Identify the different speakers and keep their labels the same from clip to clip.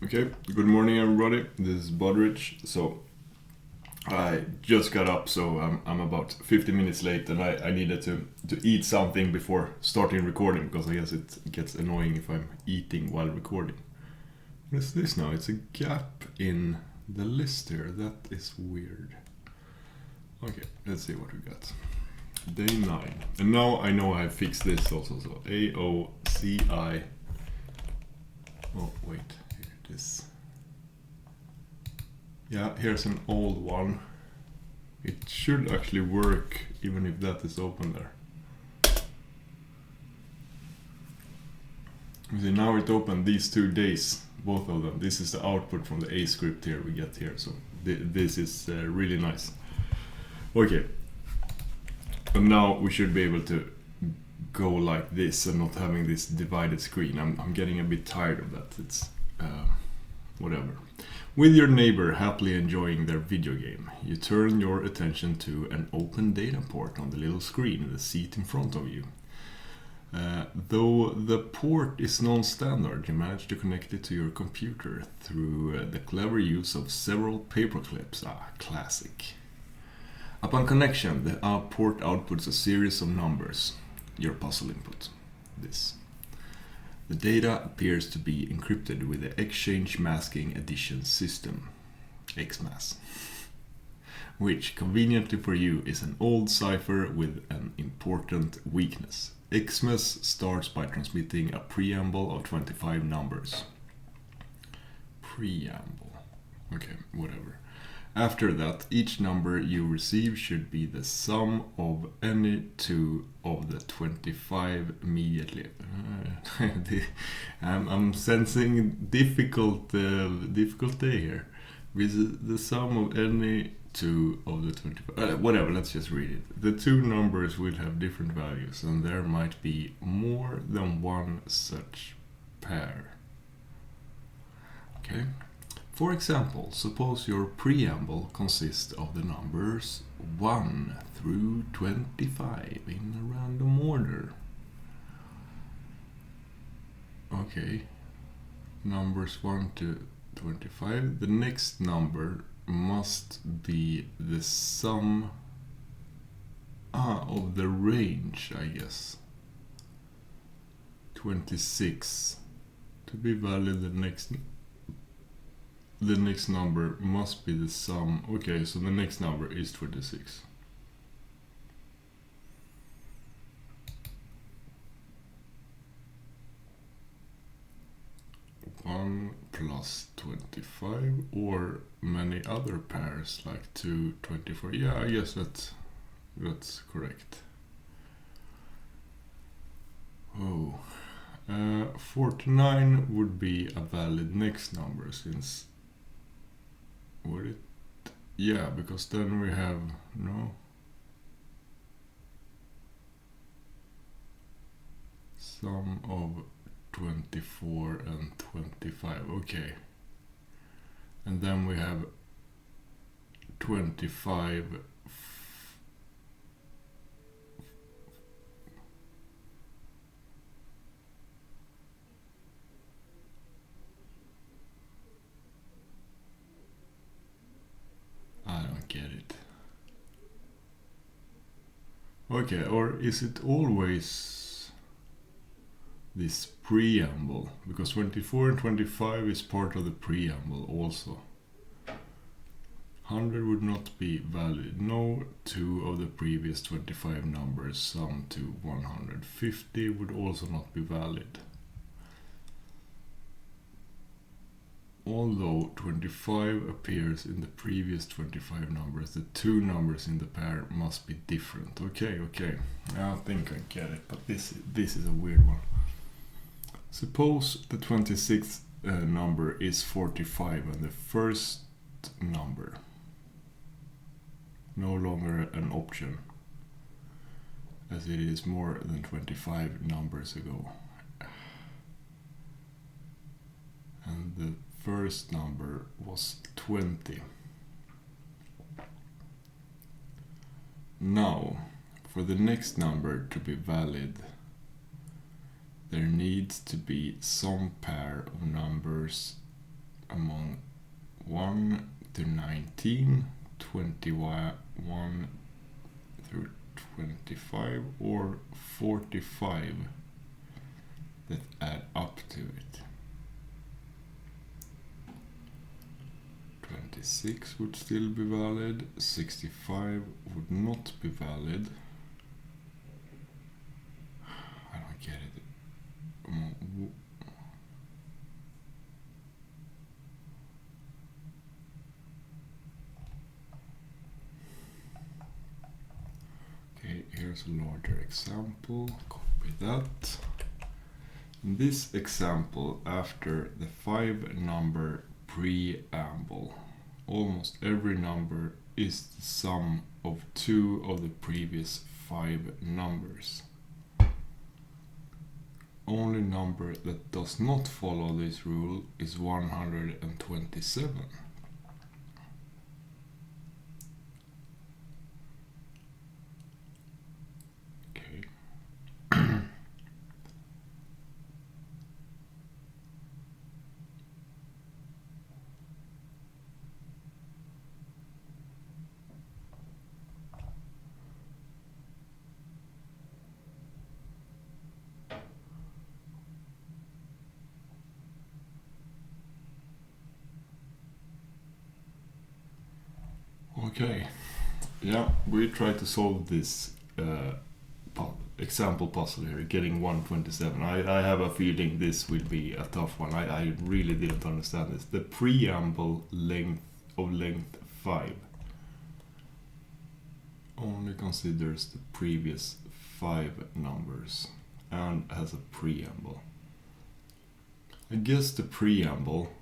Speaker 1: Okay, good morning everybody. This is Bodrich. So I just got up, so I'm about 50 minutes late, and I needed to eat something before starting recording, because I guess it gets annoying if I'm eating while recording. What is this now? It's a gap in the list here. That is weird. Okay, let's see what we got. Day 9. And now I know I fixed this also. So AOCI. Oh, wait. Here it is. Yeah, here's an old one. It should actually work even if that is open there. You see, now it opened these 2 days, both of them. This is the output from the A script here we get here, so this is really nice. Okay, and now we should be able to go like this and not having this divided screen. I'm getting a bit tired of that. It's whatever. With your neighbor happily enjoying their video game, you turn your attention to an open data port on the little screen in the seat in front of you. Though the port is non-standard, you manage to connect it to your computer through the clever use of several paper clips. Classic. Upon connection, the port outputs a series of numbers, your puzzle input. This. The data appears to be encrypted with the Exchange Masking Addition System, XMAS, which conveniently for you is an old cipher with an important weakness. XMAS starts by transmitting a preamble of 25 numbers. Preamble. Okay, whatever. After that, each number you receive should be the sum of any two of the 25 immediately. I'm sensing difficulty here. With the sum of any two of the 25. Whatever, let's just read it. The two numbers will have different values, and there might be more than one such pair. Okay. For example, suppose your preamble consists of the numbers 1 through 25 in a random order. Okay, numbers 1 to 25. The next number must be the sum of the range, I guess. 26. To be valid, the next number must be the sum. Okay, so the next number is 26. One plus 25, or many other pairs like 2, 24. Yeah, I guess that's correct. Oh, 49 would be a valid next number, since would it? Yeah, because then we have sum of 24 and 25. Okay, and then we have 25. I don't get it. Okay, or is it always this preamble? Because 24 and 25 is part of the preamble also. 100 would not be valid. No two of the previous 25 numbers sum to 150 would also not be valid. Although 25 appears in the previous 25 numbers, the two numbers in the pair must be different. Okay. I think I get it, but this is a weird one. Suppose the 26th number is 45 and the first number no longer an option, as it is more than 25 numbers ago. And the first number was 20. Now, for the next number to be valid, there needs to be some pair of numbers among 1 to 19, 21 through 25, or 45 that add up to it. 26 would still be valid, 65 would not be valid. I don't get it. Okay, here's a larger example. Copy that. In this example, after the 5-number preamble, almost every number is the sum of 2 of the previous 5 numbers. Only number that does not follow this rule is 127. Okay. Okay, yeah, we try to solve this example puzzle here, getting 127. I have a feeling this will be a tough one. I really didn't understand this. The preamble length 5 only considers the previous 5 numbers and has a preamble. I guess the preamble,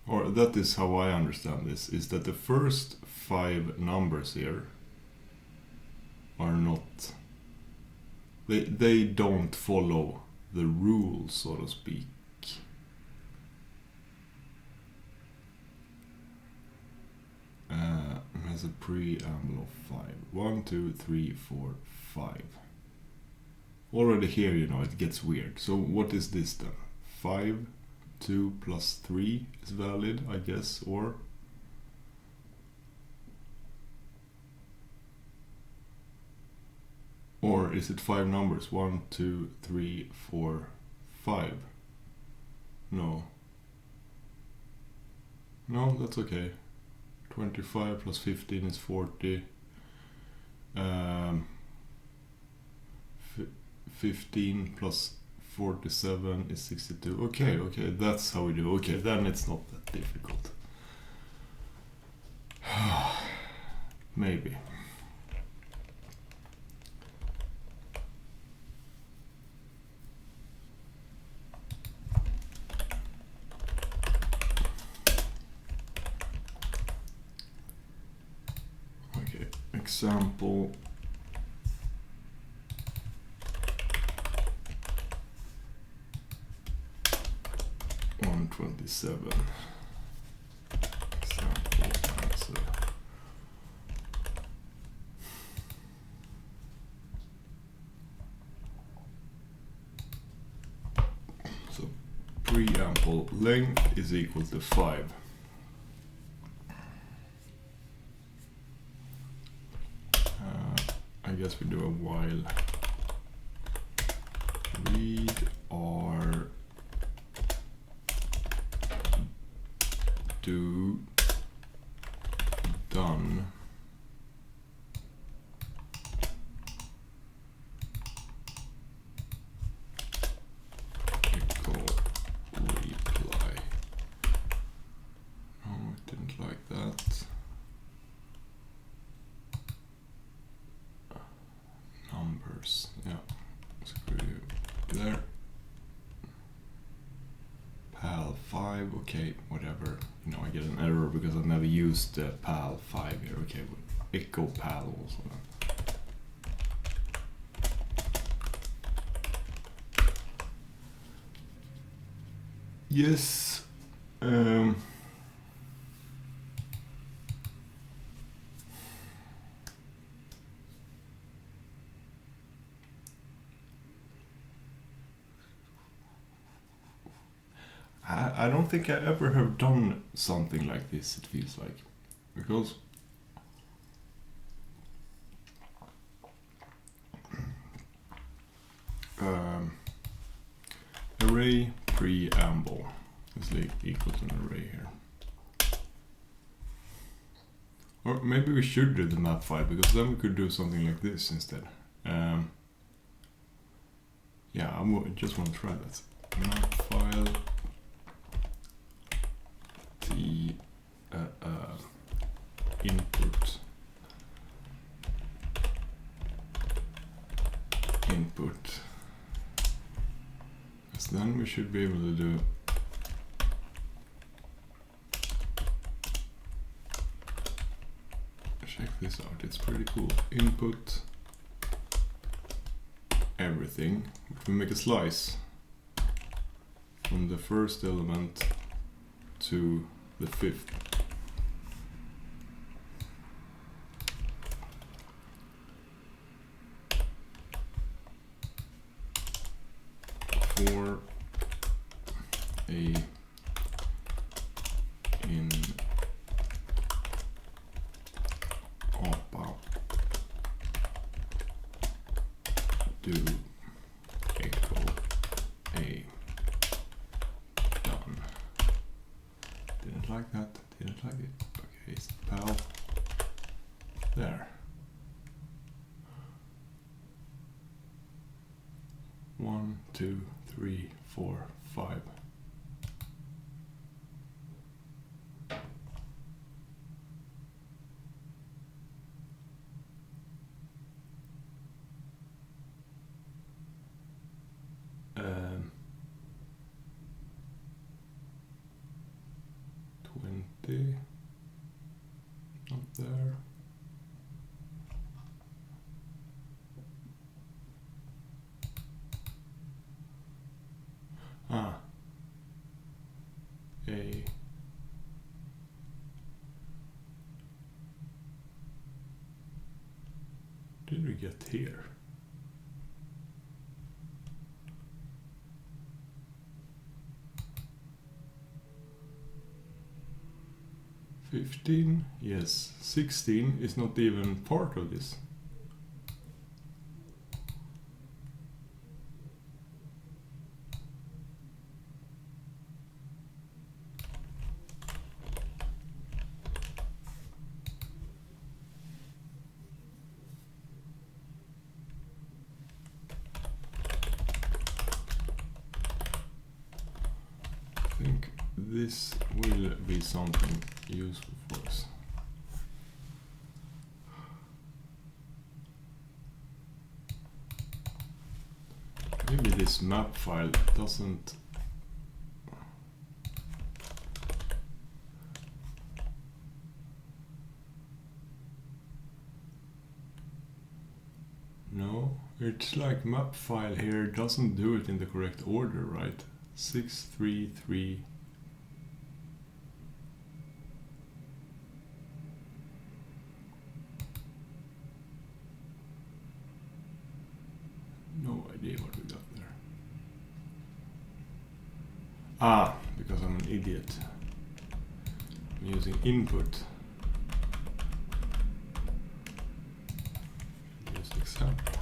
Speaker 1: or that is how I understand this, is that the first 5 numbers here are not, they don't follow the rules, so to speak. It has a preamble of 5. 1, 2, 3, 4, 5. Already here, you know, it gets weird. So what is this then? 5, 2 plus 3 is valid, I guess, or is it 5 numbers? 1, 2, 3, 4, 5. No, that's okay. 25 plus 15 is 40. 15 plus 47 is 62. Okay, that's how we do. Okay, then it's not that difficult. Maybe. Okay, example 127. Example answer. So preamble length is equal to 5. I guess we do a while read or do done echo reply. No, it didn't like that. Numbers, yeah, screw you there. PAL 5, okay, whatever. You know, I get an error because I've never used PAL 5 here. Okay, echo PAL also then. Yes. I don't think I ever have done something like this, it feels like. Because array preamble is equal to an array here. Or maybe we should do the map file, because then we could do something like this instead. Yeah, I just want to try that. Map file the input because then we should be able to do check this out. It's pretty cool. Input everything. If we make a slice from the first element to the fifth, for a in APA do echo a done. Didn't like that, didn't like it. Okay, it's pal there. 1, 2, 3, 4, 5. Um, 20, not there. Ah, a did we get here? $15, yes. 16 is not even part of this. I think this will be something useful for us. Maybe this map file doesn't. No, it's like map file here doesn't do it in the correct order, right? 633. No idea what we got there. Ah, because I'm an idiot. I'm using input. Use example.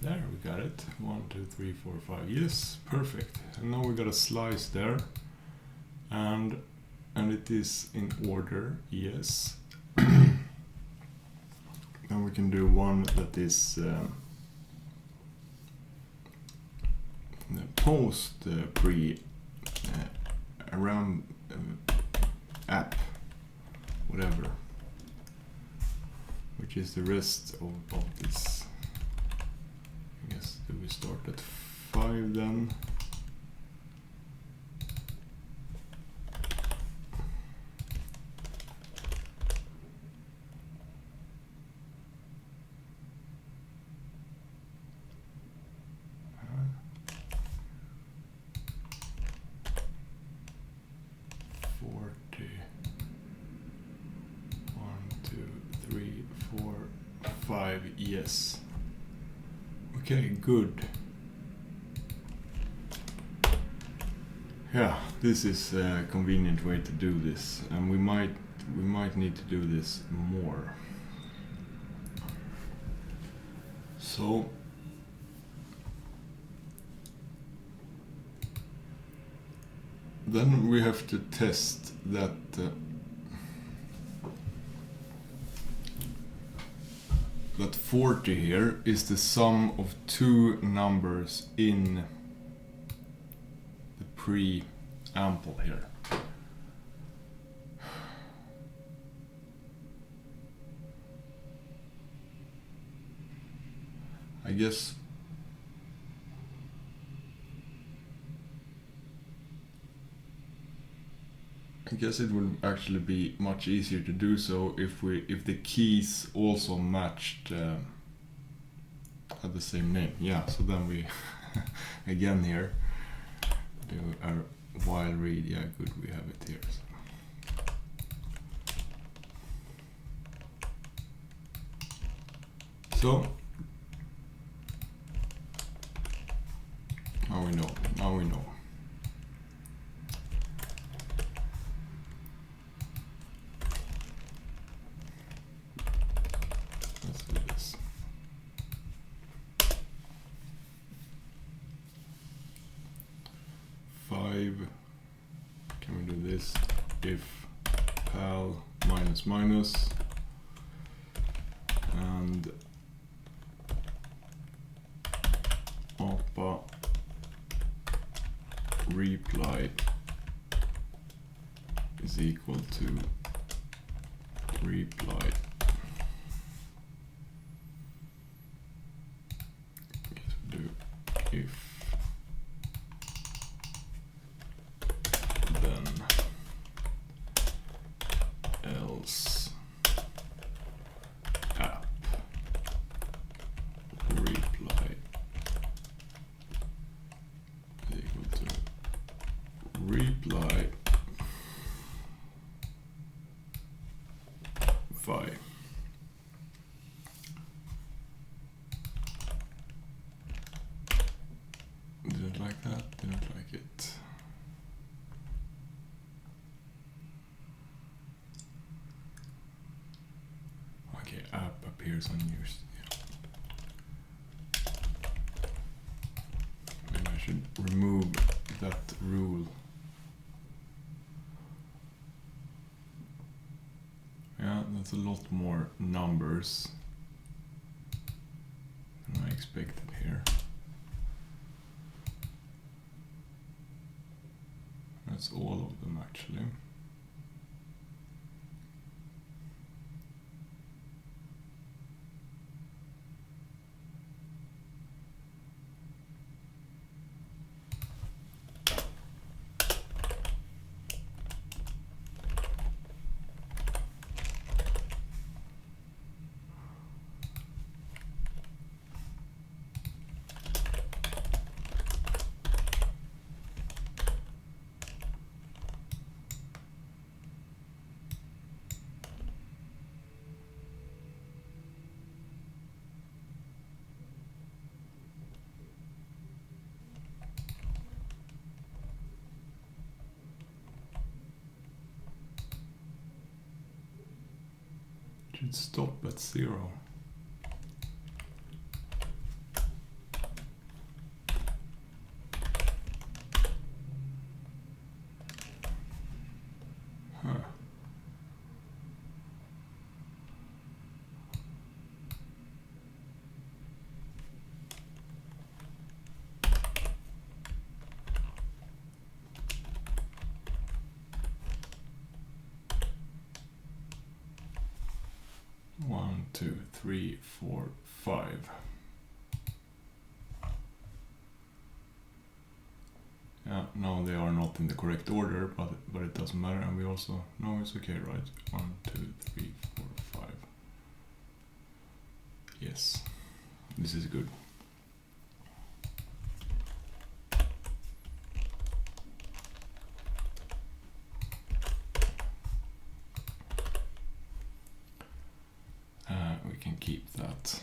Speaker 1: There, we got it. 1, 2, 3, 4, 5. Yes, perfect. And now we got a slice there, and it is in order. Yes. Then we can do one that is the post pre around app, whatever, which is the rest of this. I guess do we start at 5 then? Yes. Okay, good. Yeah, this is a convenient way to do this, and we might need to do this more. So then we have to test that that 40 here is the sum of two numbers in the preamble here. I guess it would actually be much easier to do so if the keys also matched had the same name. Yeah, so then we again here do our while read. Yeah, good, we have it here. So now we know. Let's do this. Can we do this? If pal minus minus and oppa reply is equal to reply. Yes, we do if then else app reply is equal to reply 5. Didn't like that, didn't like it. Okay, app appears on yours. Yeah. Maybe I should remove that rule. Yeah, that's a lot more numbers than I expected here. That's all of them actually. Should stop at 0. Huh. One, two, three, four, 5. Yeah, no, they are not in the correct order, but it doesn't matter, and we also no, it's okay, right? 1, 2, 3, 4, 5. Yes, this is good. We can keep that.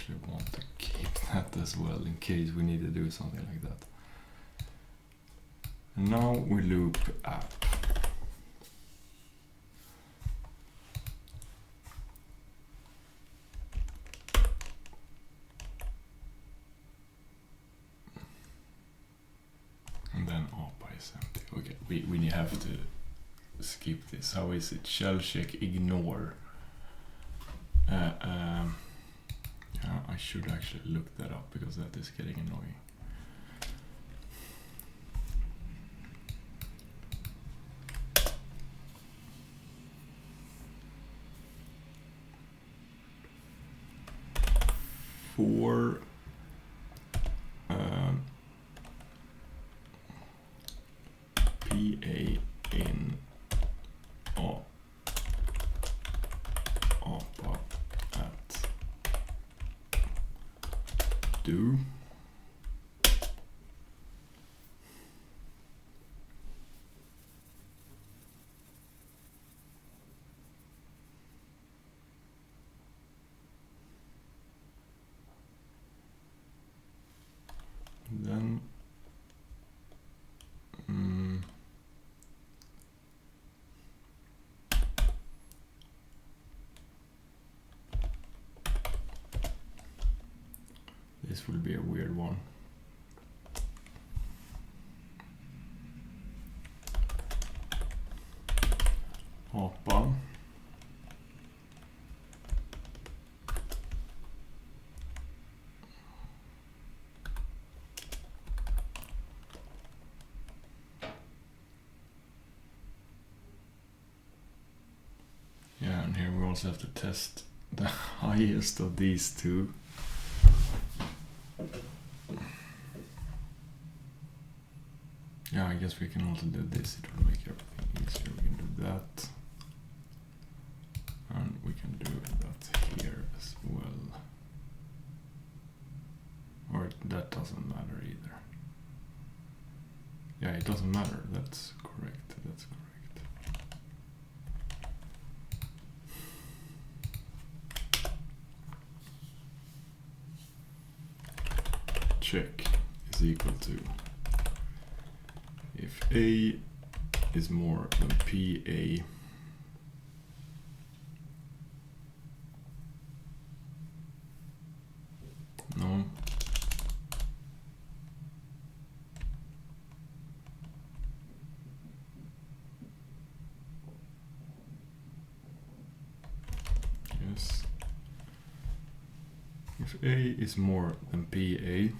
Speaker 1: actually want to keep that as well in case we need to do something like that. And now we loop app. And then APA is empty. Okay, we have to skip this. How is it? Shell check ignore. Yeah, I should actually look that up because that is getting annoying. For PA in APA at do. Then this will be a weird one. APA yeah, and here we also have to test the highest of these two. Yeah, I guess we can also do this. It will make everything easier. We can do that. And we can do that here as well. Or that doesn't matter either. Yeah, it doesn't matter. That's correct. That's correct. Check is equal to if A is more than PA no. Yes. If A is more than PA,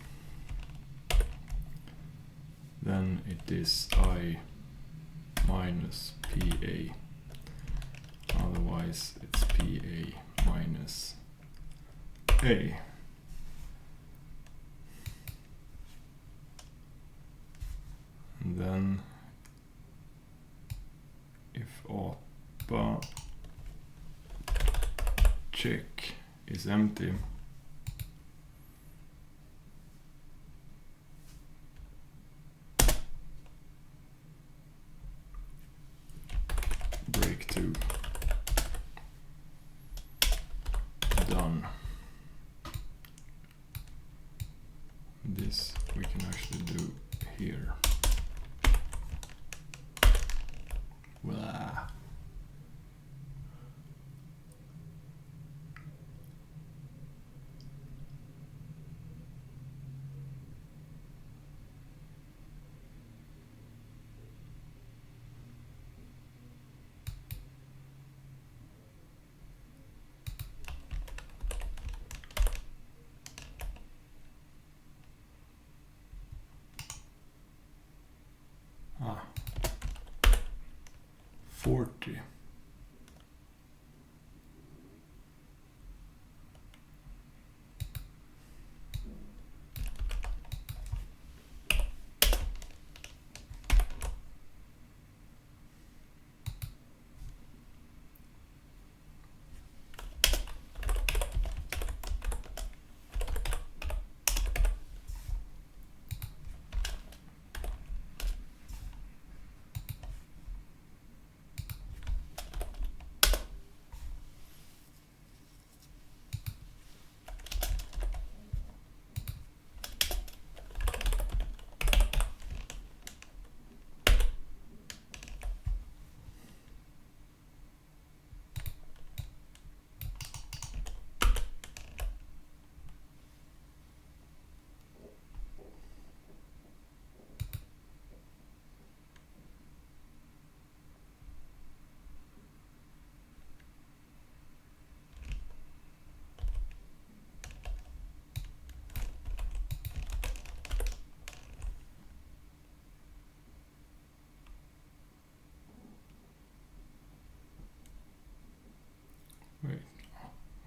Speaker 1: then it is I minus PA. Otherwise, it's PA minus A. And then if APA check is empty, break 2 done. This we can actually do here. Blah. Ah. 40.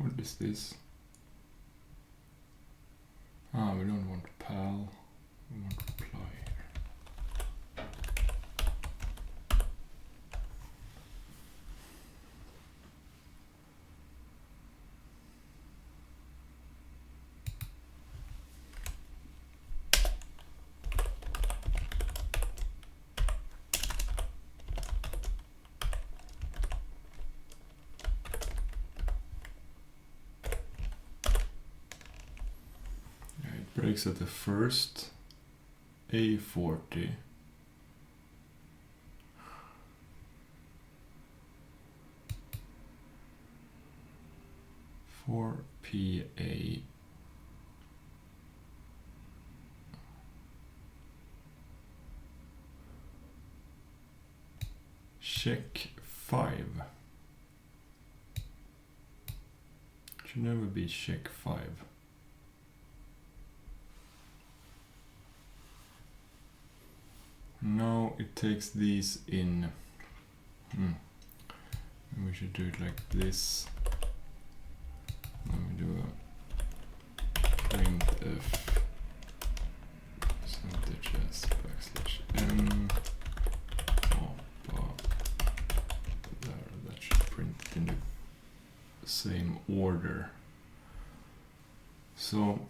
Speaker 1: What is this? Ah, we don't want pal, we want reply here. Breaks at the first A40. For PA check 5. Should never be check 5. Now it takes these in. We should do it like this. Let me do a printf percentages \n there. That should print in the same order. So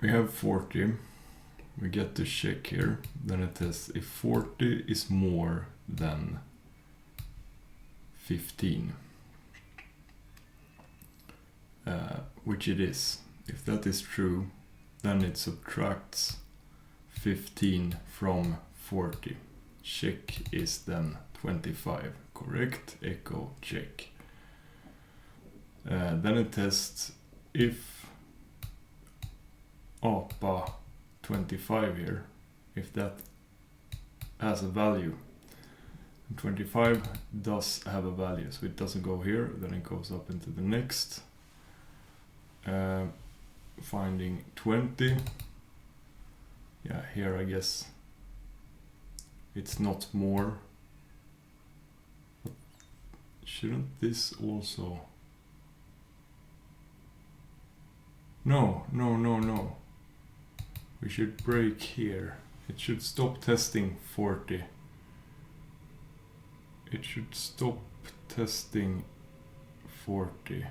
Speaker 1: we have 40. We get the check here, then it tests if 40 is more than 15, which it is. If that is true, then it subtracts 15 from 40. Check is then 25, correct? Echo check. Then it tests if APA 25 here, if that has a value. And 25 does have a value, so it doesn't go here, then it goes up into the next. Finding 20. Yeah, here I guess it's not more. But shouldn't this also... No. We should break here. It should stop testing 40. It should stop testing 40.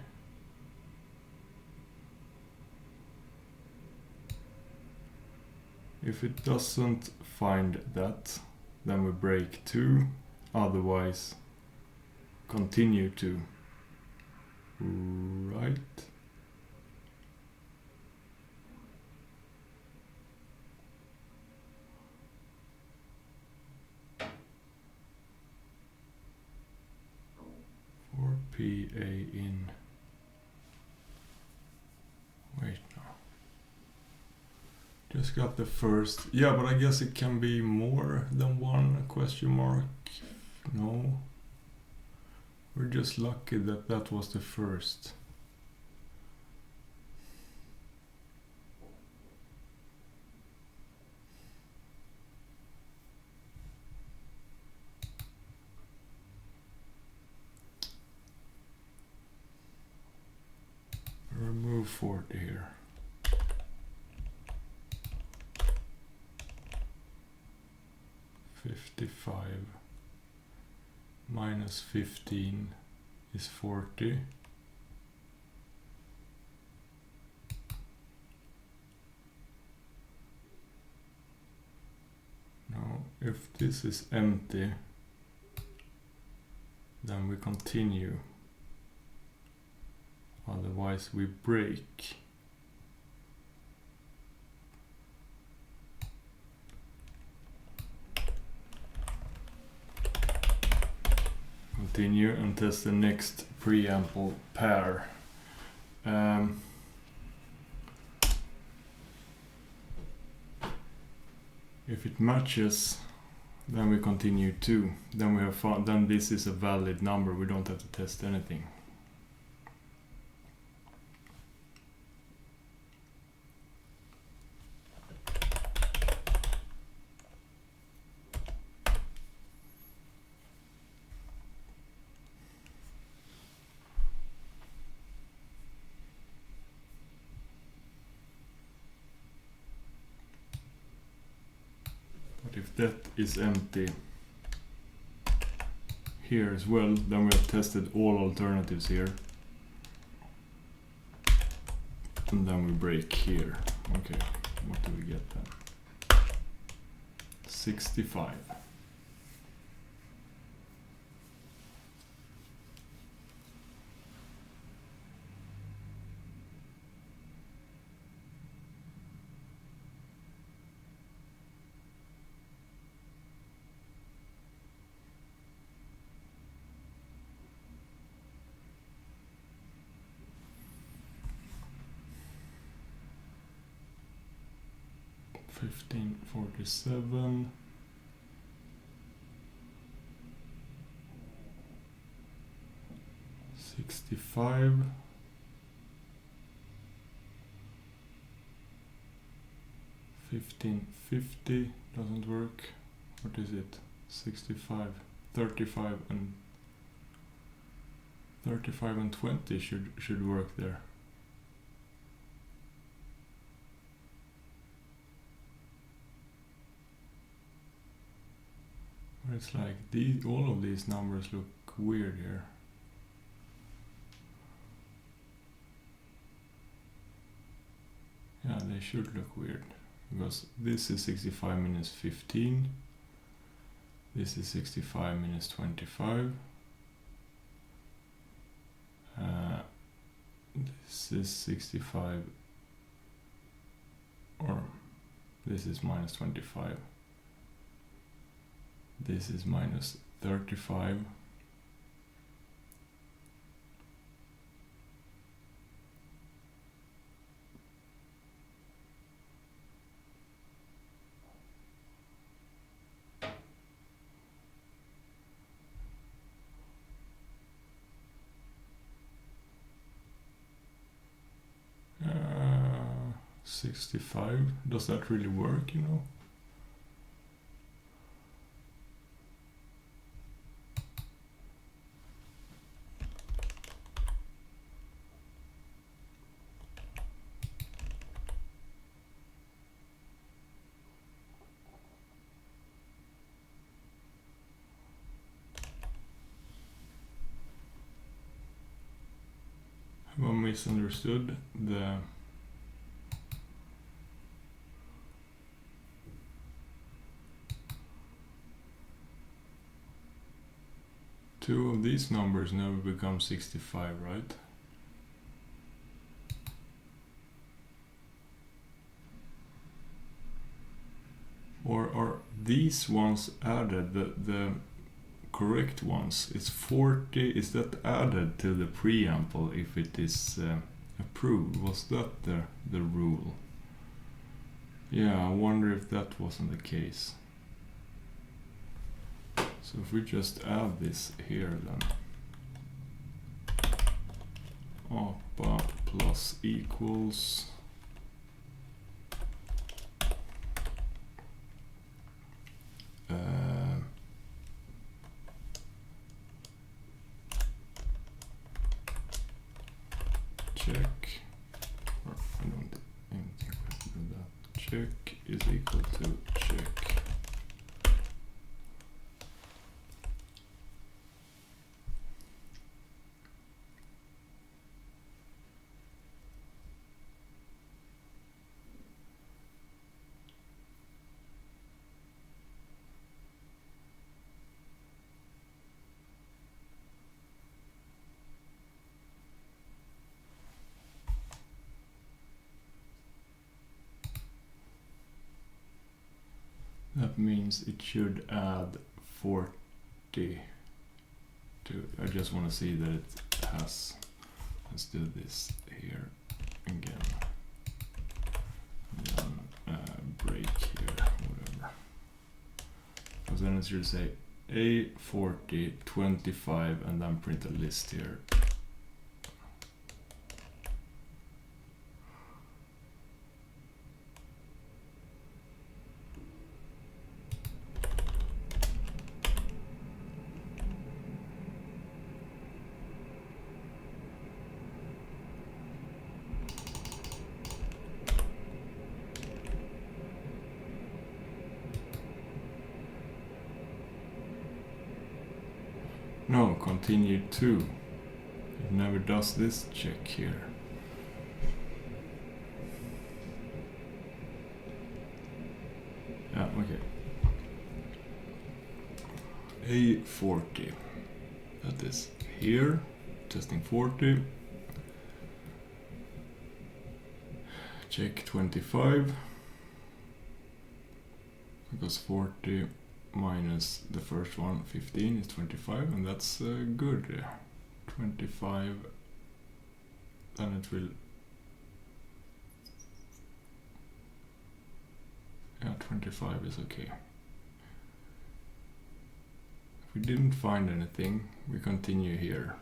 Speaker 1: If it doesn't find that, then we break 2. Otherwise, continue to. Right? For PA in. Wait now. Just got the first. Yeah, but I guess it can be more than one question mark. No. We're just lucky that that was the first. Remove 40 here. -55 minus 15 is 40. Now, if this is empty, then we continue. Otherwise we break. Continue and test the next preamble pair. If it matches, then we continue too. Then we have found, then this is a valid number. We don't have to test anything. if that is empty here as well, then we have tested all alternatives here. And then we break here. Okay, what do we get then? 65. $15.47. $65. $15.50 doesn't work. What is it? 65, 35 and 20 should work there. But it's like all of these numbers look weird here. Yeah, they should look weird. Because this is 65 minus 15. This is 65 minus 25. This is 65, or this is minus 25. This is minus 35. Uh, 65. Does that really work, you know? Have I misunderstood the two of these numbers never become 65, right? Or are these ones added, the correct ones? It's 40, is that added to the preamble if it is approved? Was that the rule? Yeah, I wonder if that wasn't the case. So if we just add this here then. APA plus equals check, or I don't think we can do that. Check is equal to check. That means it should add 40 to, I just want to see that it has, let's do this here again. And then break here, whatever. Because then it should say A40, 25, and then print a list here. continue to. It never does this check here. Yeah, okay. A40. That is here. Testing 40. Check 25. Because 40 minus the first one, 15, is 25, and that's good. 25, then it will... Yeah, 25 is okay. If we didn't find anything, we continue here.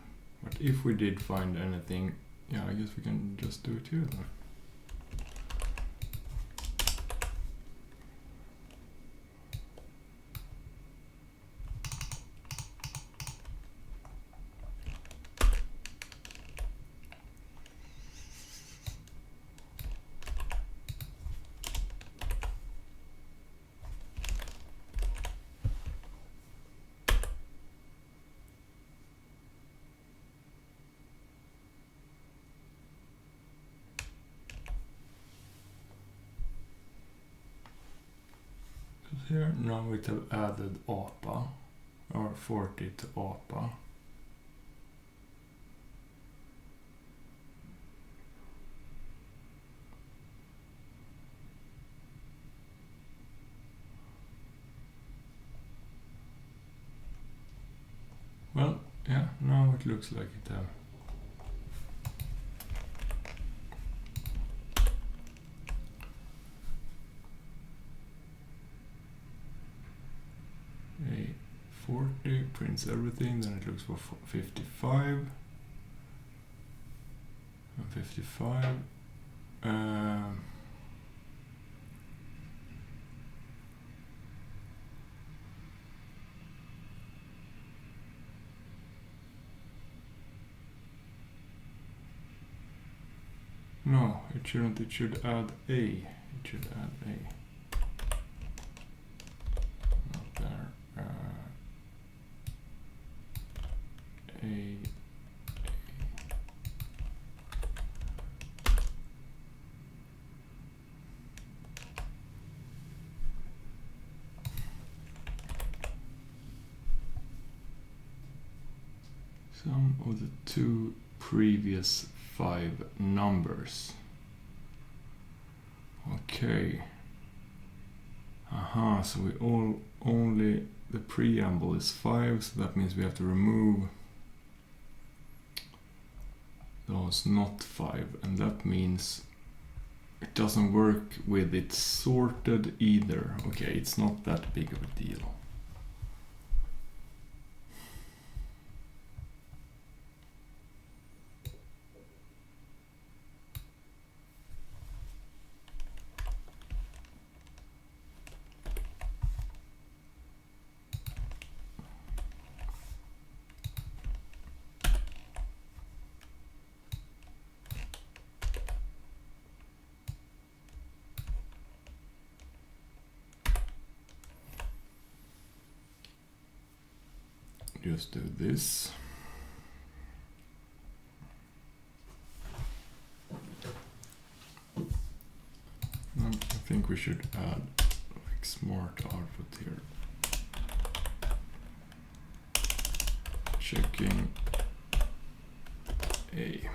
Speaker 1: But if we did find anything, yeah, I guess we can just do it here then. Here now we have added APA, or 40 to APA. Well, yeah, now it looks like it have. A40 prints everything, then it looks for 55 and 55. No, it shouldn't. It should add A. It should add A. Not there. A. Sum of the two previous 5 numbers. Okay. Aha, so we only the preamble is 5, so that means we have to remove those not 5, and that means it doesn't work with it sorted either. Okay, it's not that big of a deal. Just do this. I think we should add like smart output here. Checking A.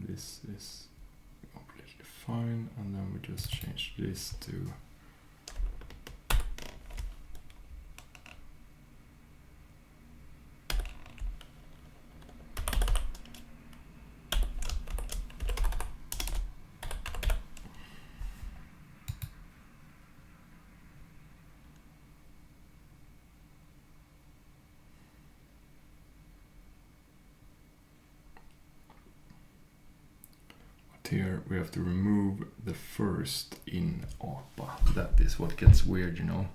Speaker 1: This is completely fine, and then we just change this to here we have to remove the first in APA. That is what gets weird, you know.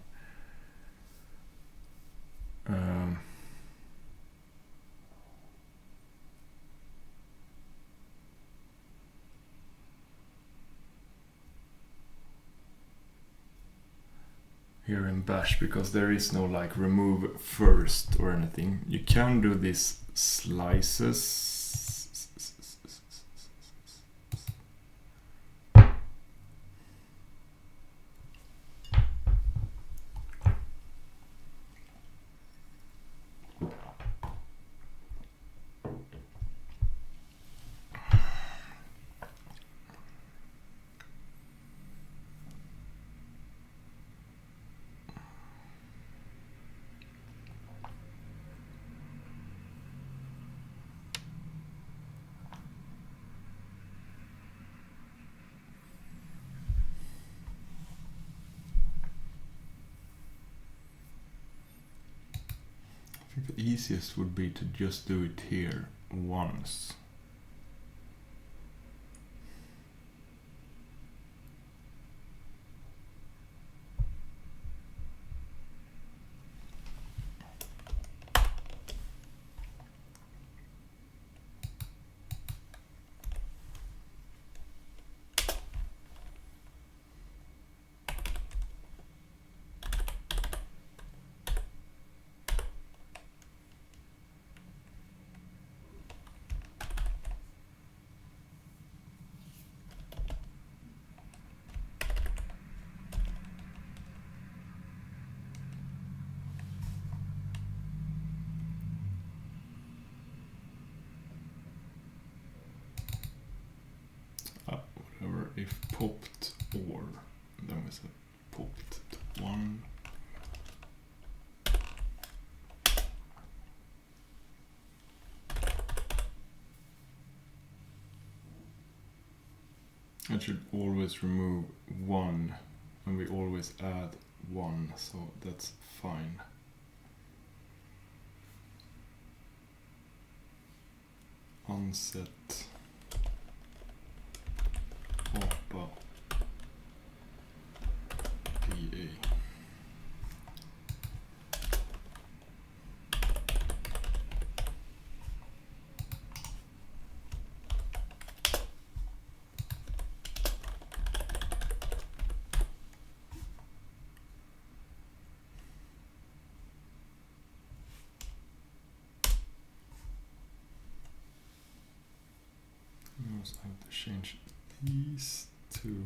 Speaker 1: here in Bash, because there is no like remove first or anything. You can do these slices. I think the easiest would be to just do it here once. Whatever, if popped or, then we said popped to 1. I should always remove 1, and we always add 1, so that's fine. Onset apa PA. I also have to change these two.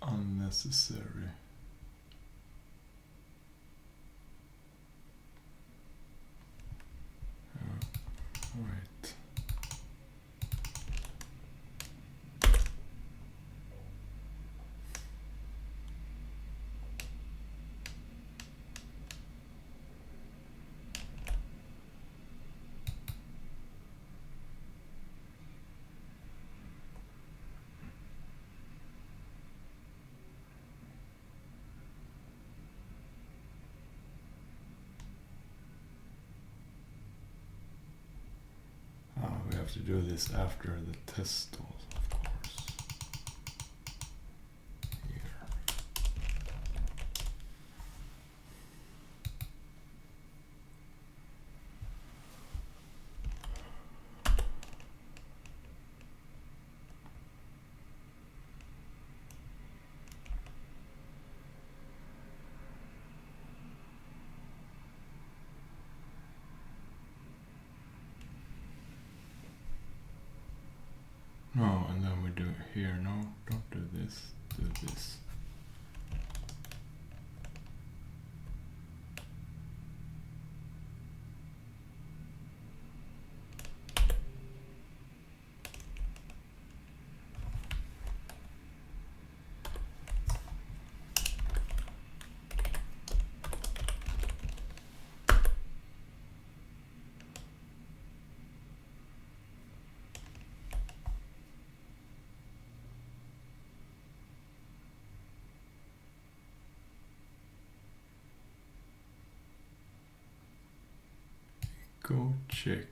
Speaker 1: Unnecessary. All right. We have to do this after the test also, of course. Here. No, and then we do it here. No, don't do this. Do this. Echo check.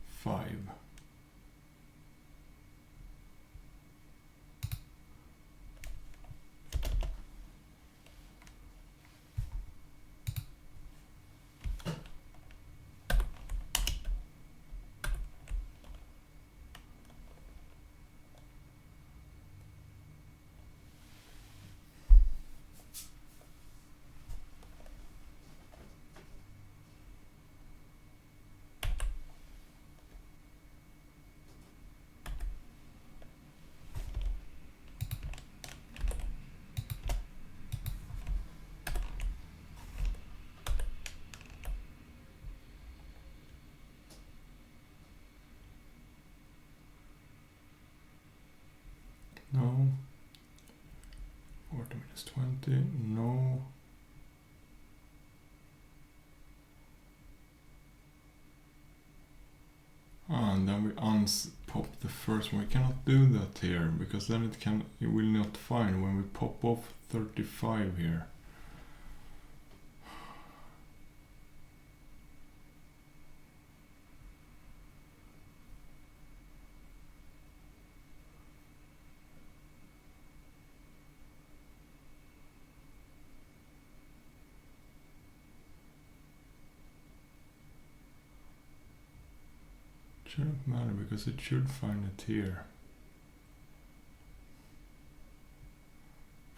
Speaker 1: Five. No. 40 minus 20. No. And then we unpop the first one. We cannot do that here because then it will not find when we pop off 35 here. Shouldn't matter because it should find it here.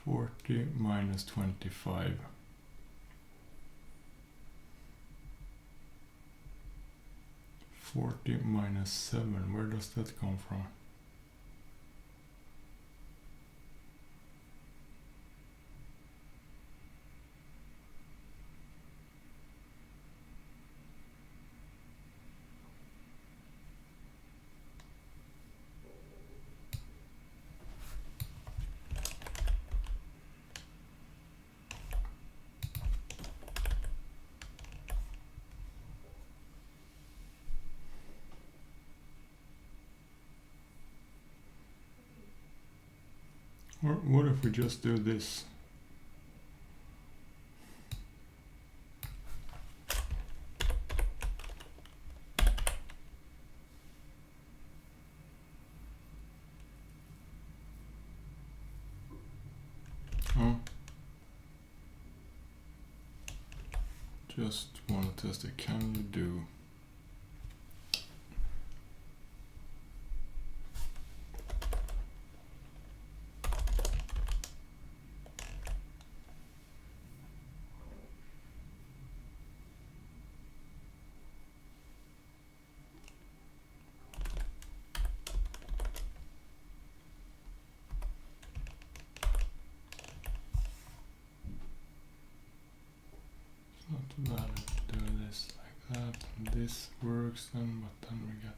Speaker 1: 40 minus 25. 40 minus 7. Where does that come from? Or what if we just do this? Oh. Just want to test it. Can you do? Not bad to do this like that, and this works then, but then we get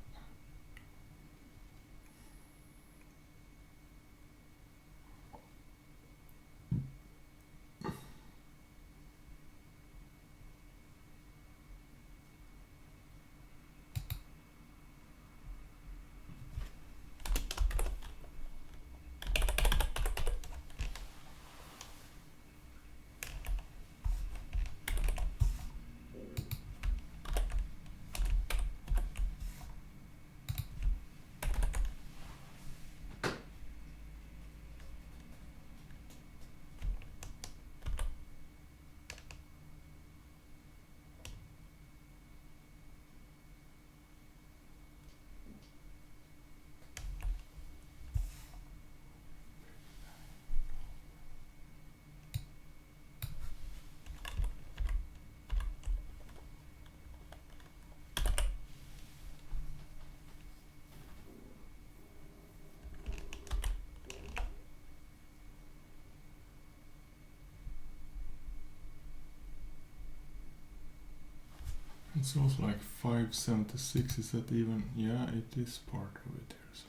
Speaker 1: it's also like 576. Is that even? Yeah, it is part of it here. So.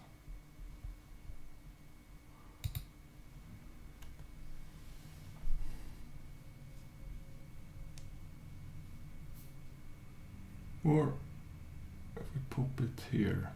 Speaker 1: Or if we pop it here.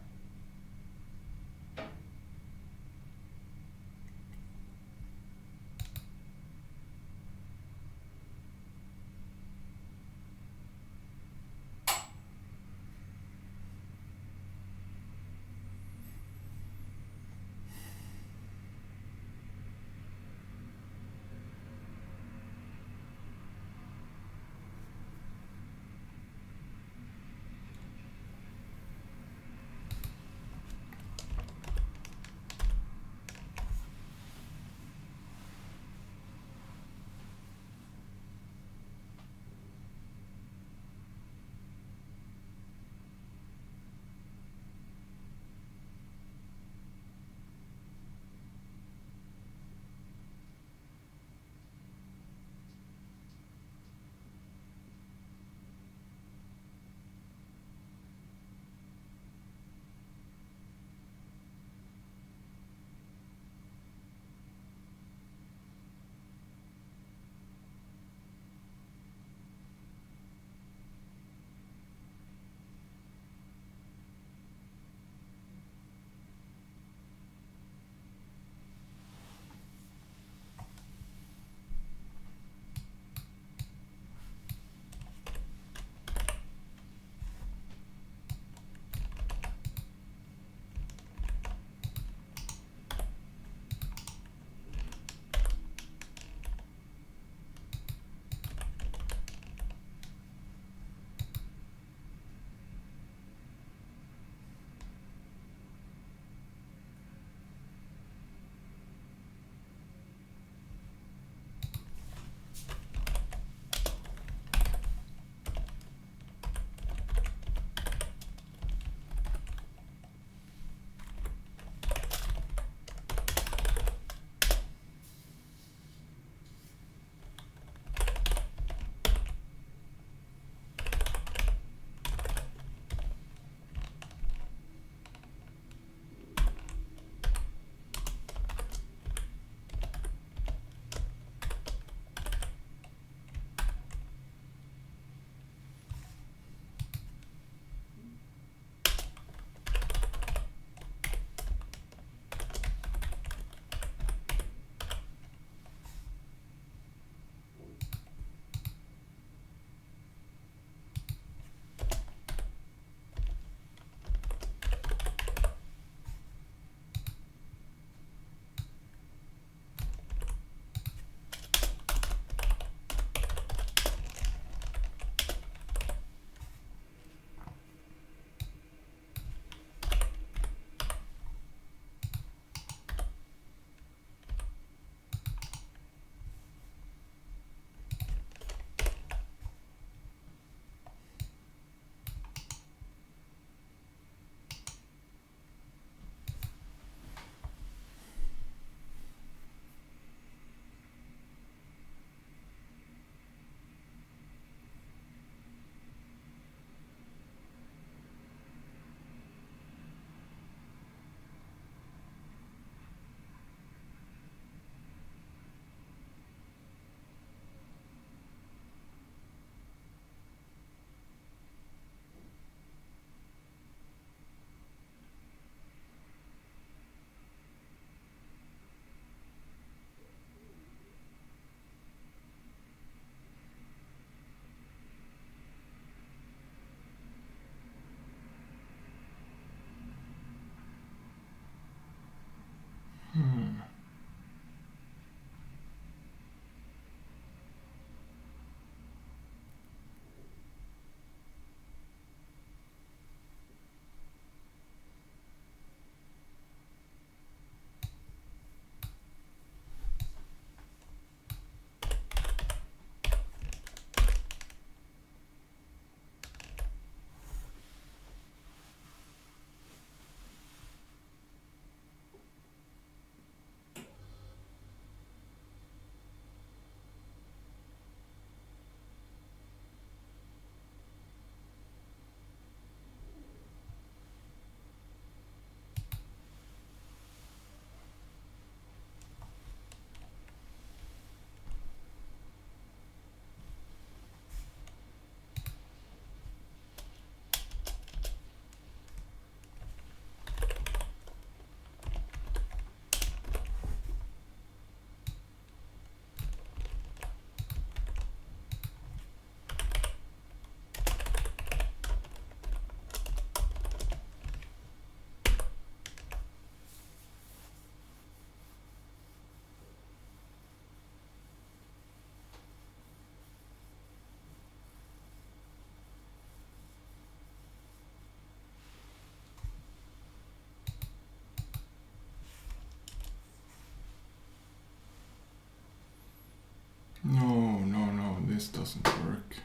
Speaker 1: this doesn't work.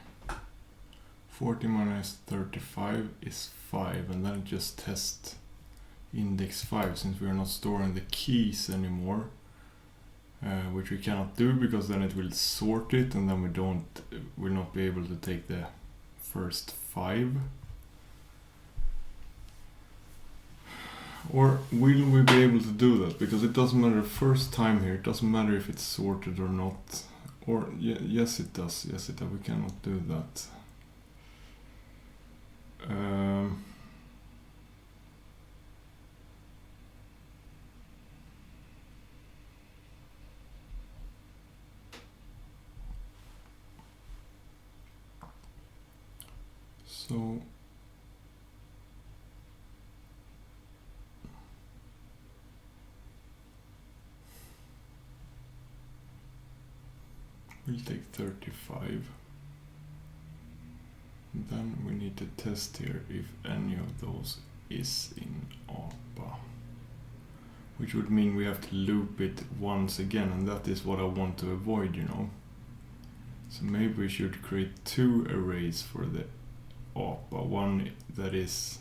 Speaker 1: 40 minus 35 is 5, and then just test index 5 since we are not storing the keys anymore, which we cannot do because then it will sort it and then we'll not be able to take the first 5. Or will we be able to do that? Because it doesn't matter the first time here, it doesn't matter if it's sorted or not. Or yes it does, we cannot do that. So we'll take 35. Then we need to test here if any of those is in APA. Which would mean we have to loop it once again, and that is what I want to avoid, you know. So maybe we should create 2 arrays for the APA. One that is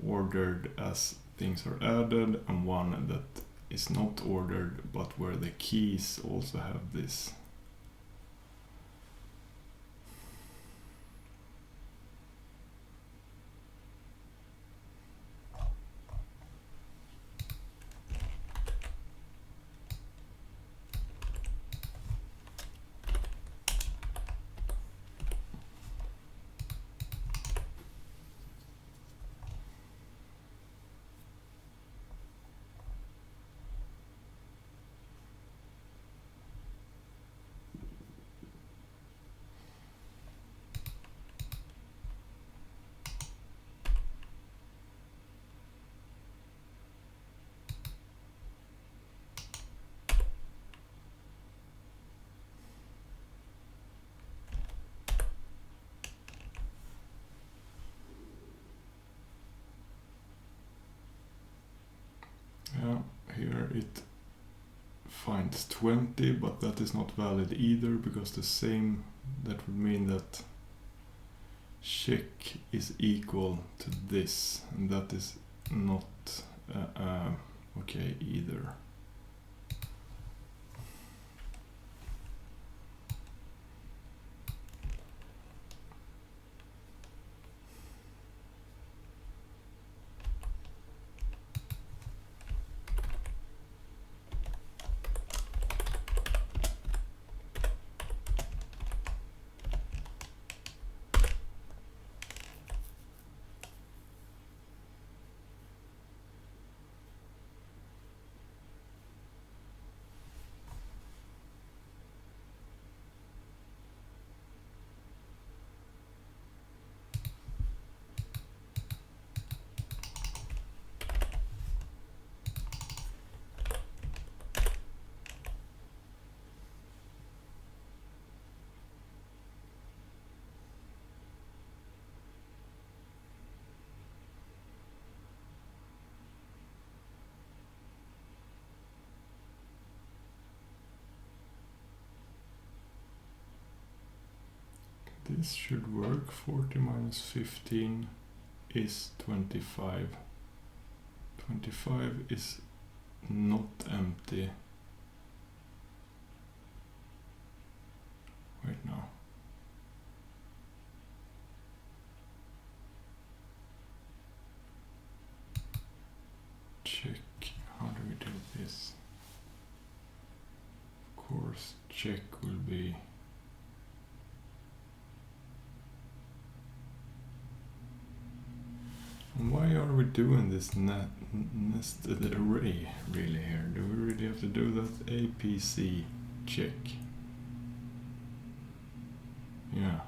Speaker 1: ordered as things are added, and one that is not ordered but where the keys also have this. Yeah, here it finds 20, but that is not valid either, because that would mean that check is equal to this, and that is not okay either. This should work. 40 minus 15 is 25. 25 is not empty right now. Check. How do we do this? Of course, check will be why are we doing this nested array really here? Do we really have to do that? APC check. Yeah.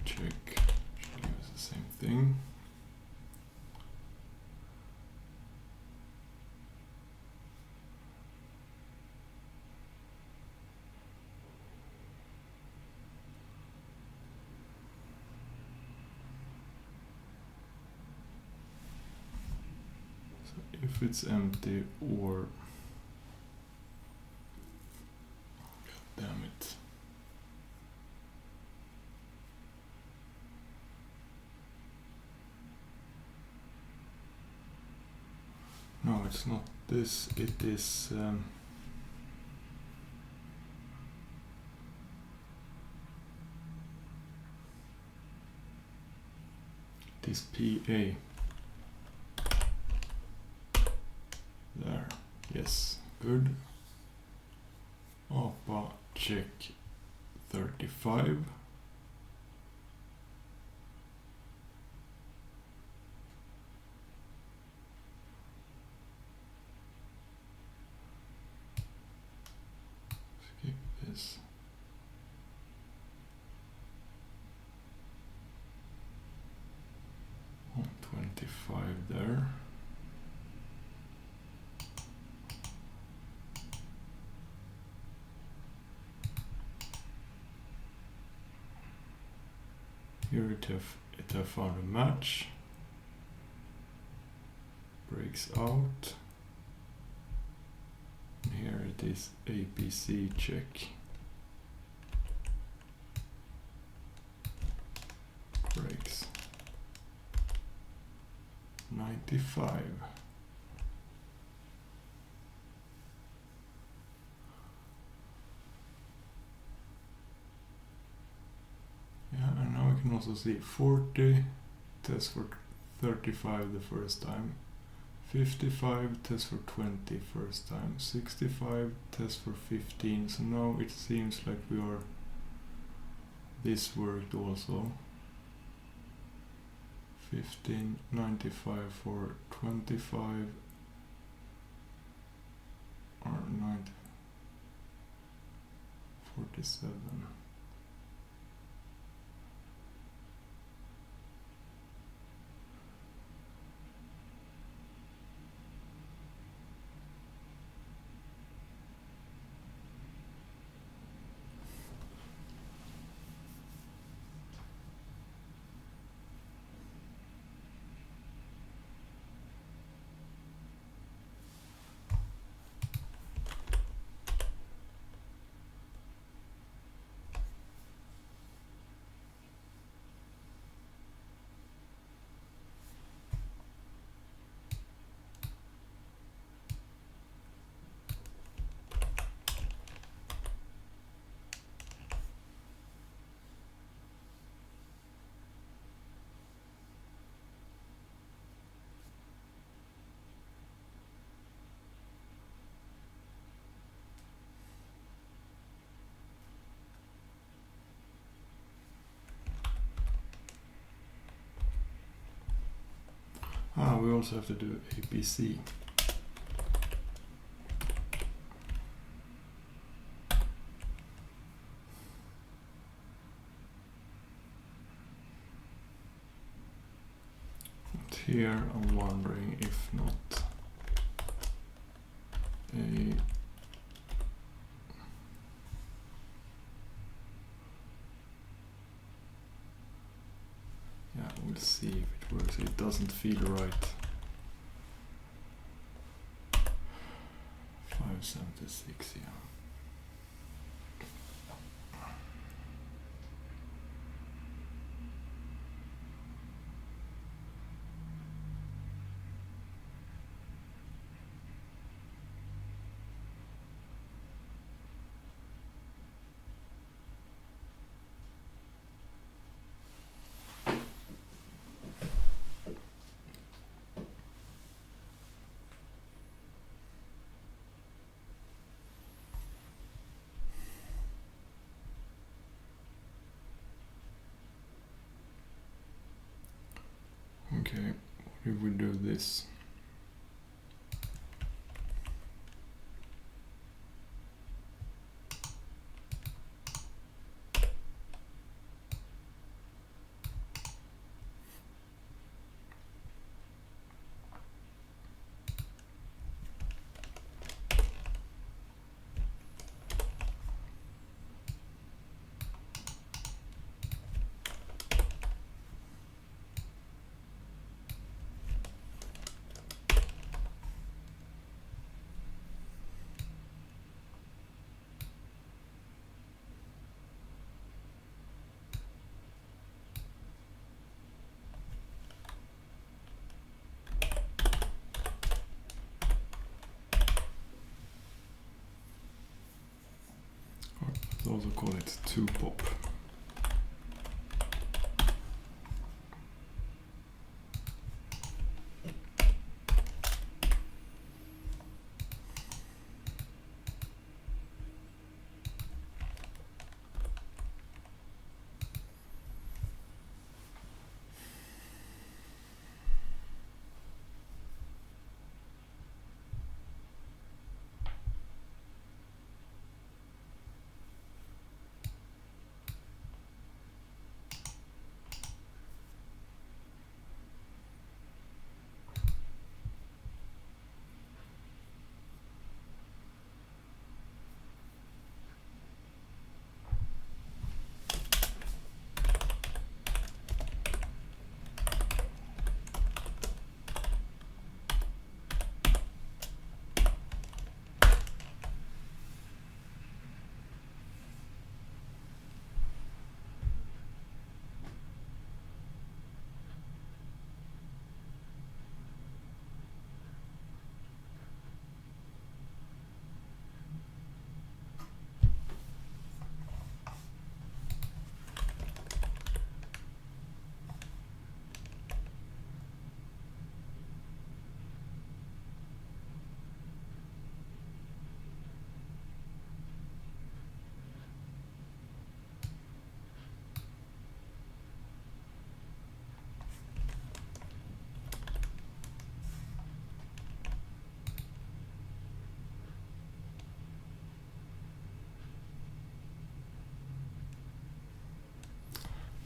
Speaker 1: Check. Should give us the same thing. if it's empty or... God damn it. No, it's not this, it is... this PA. There, yes, good. APA check 35. Skip this. On 25 there. Here it have found a match. Breaks out. And here it is APC check. Breaks. 95. Yeah, and now we can also see 40 test for 35 the first time, 55 test for 20 first time, 65 test for 15. So now it seems like we are, this worked also. 15, 95 for 25 or 90, 47. We also have to do APC. And here I'm wondering if not a we'll see if it works. It doesn't feel right. 576, yeah. Okay, what if we do this? it to pop.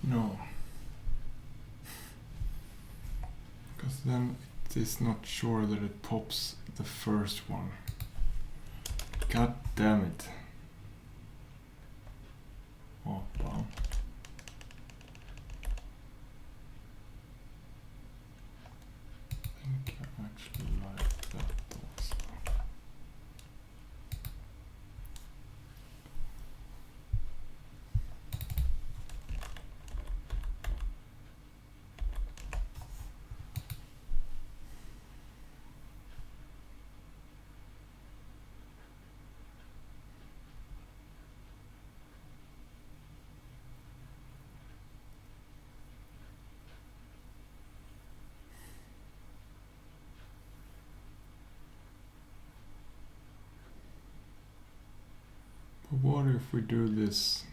Speaker 1: No. Because then it is not sure that it pops the first one. God damn it. Oh, wow. I think I actually like that also. But what if we do this?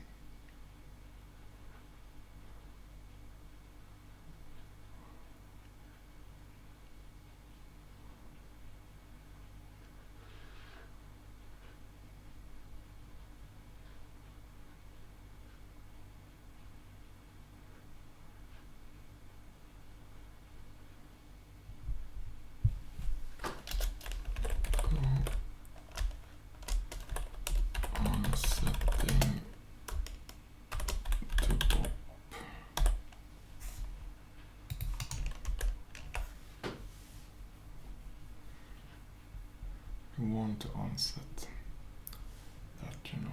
Speaker 1: Go on setting to pop. We want to onset that, you know.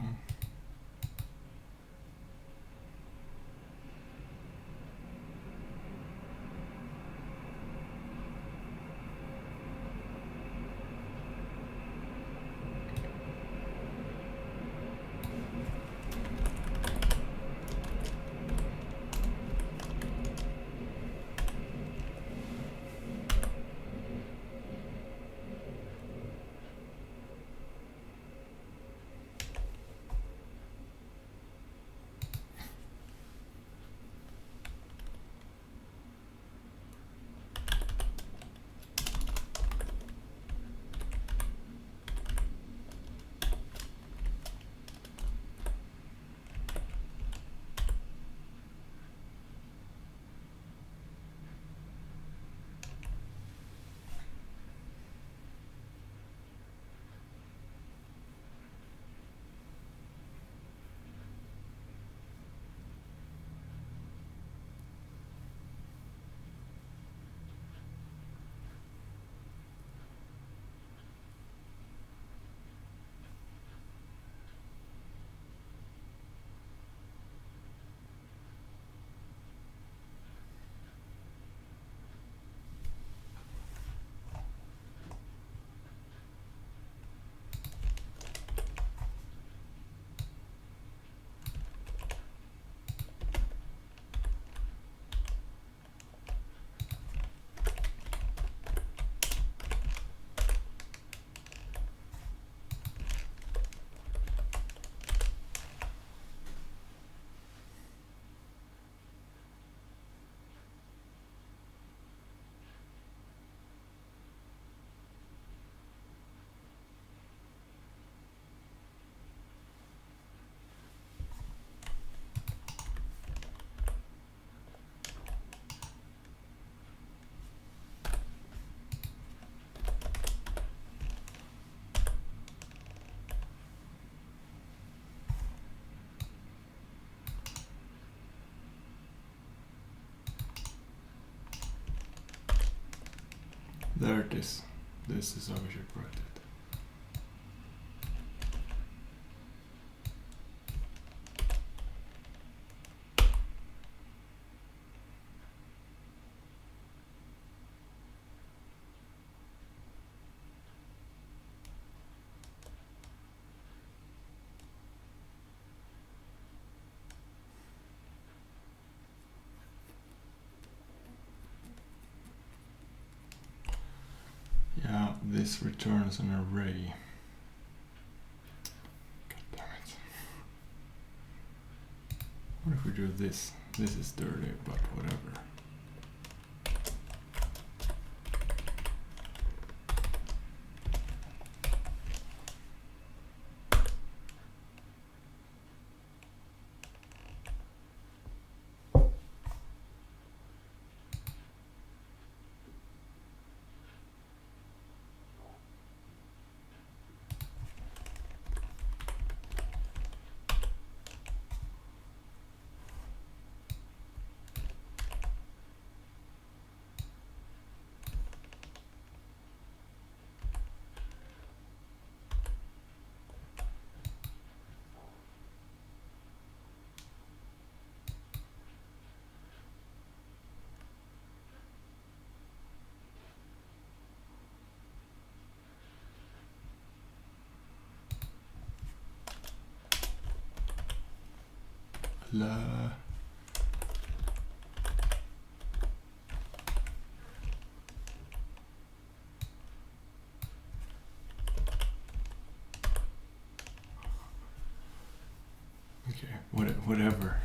Speaker 1: There it is. This is how we should write it. Yeah, this returns an array. God damn it. What if we do this? This is dirty, but whatever. La. Okay, whatever.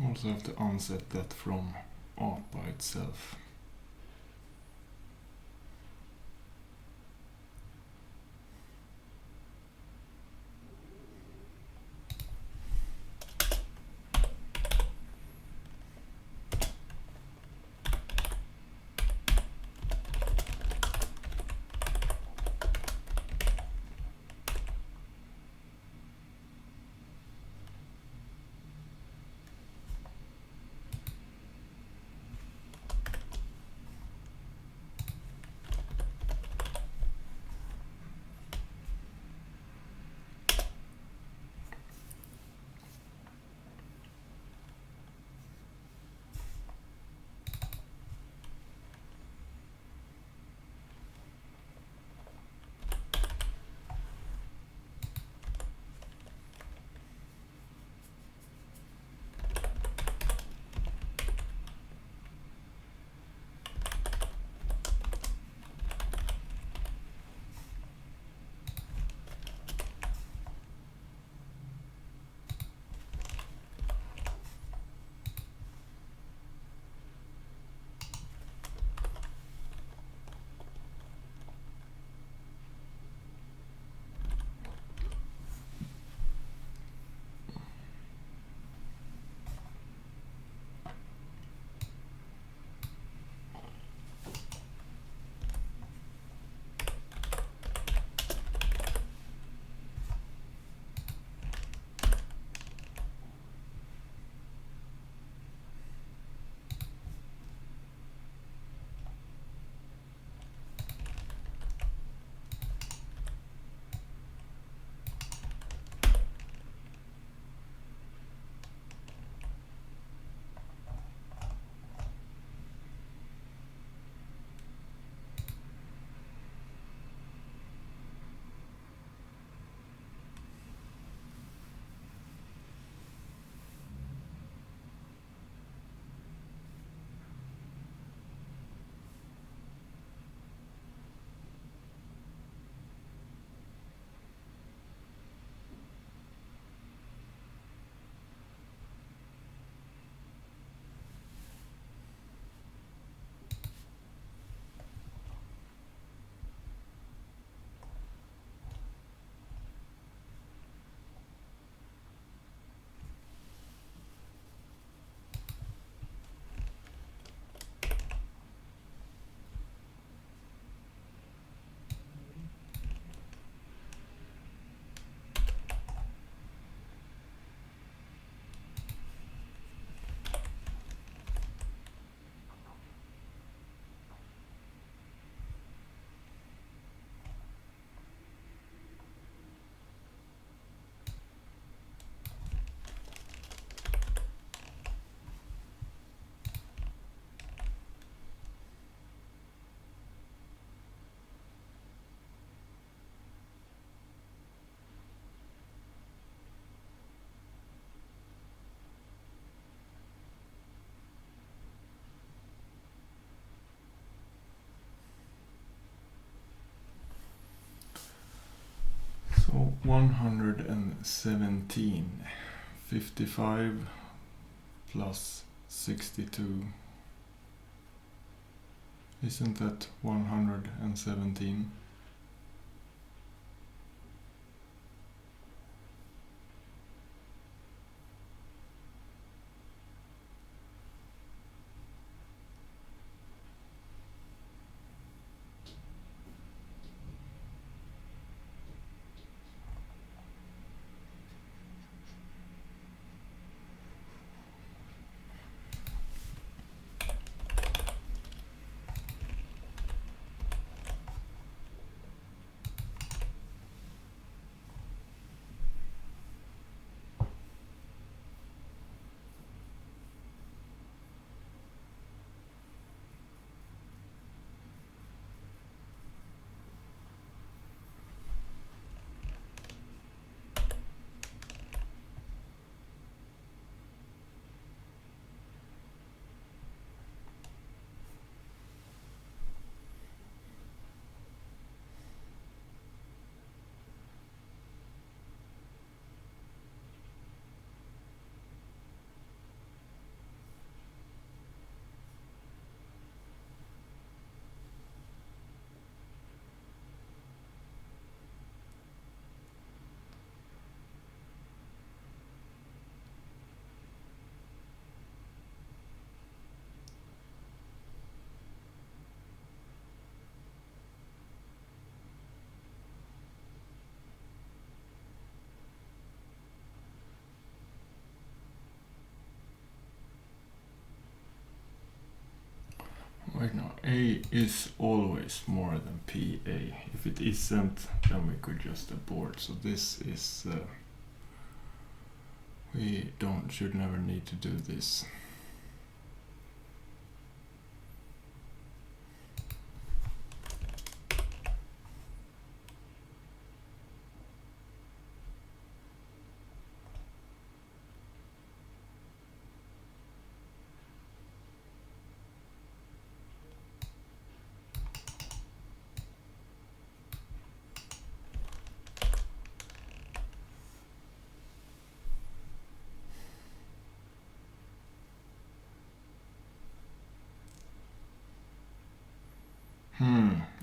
Speaker 1: Also have to unset that from art by itself. 117. 55 plus 62. Isn't that 117? Wait, no, A is always more than PA. If it isn't, then we could just abort. So this is... we should never need to do this.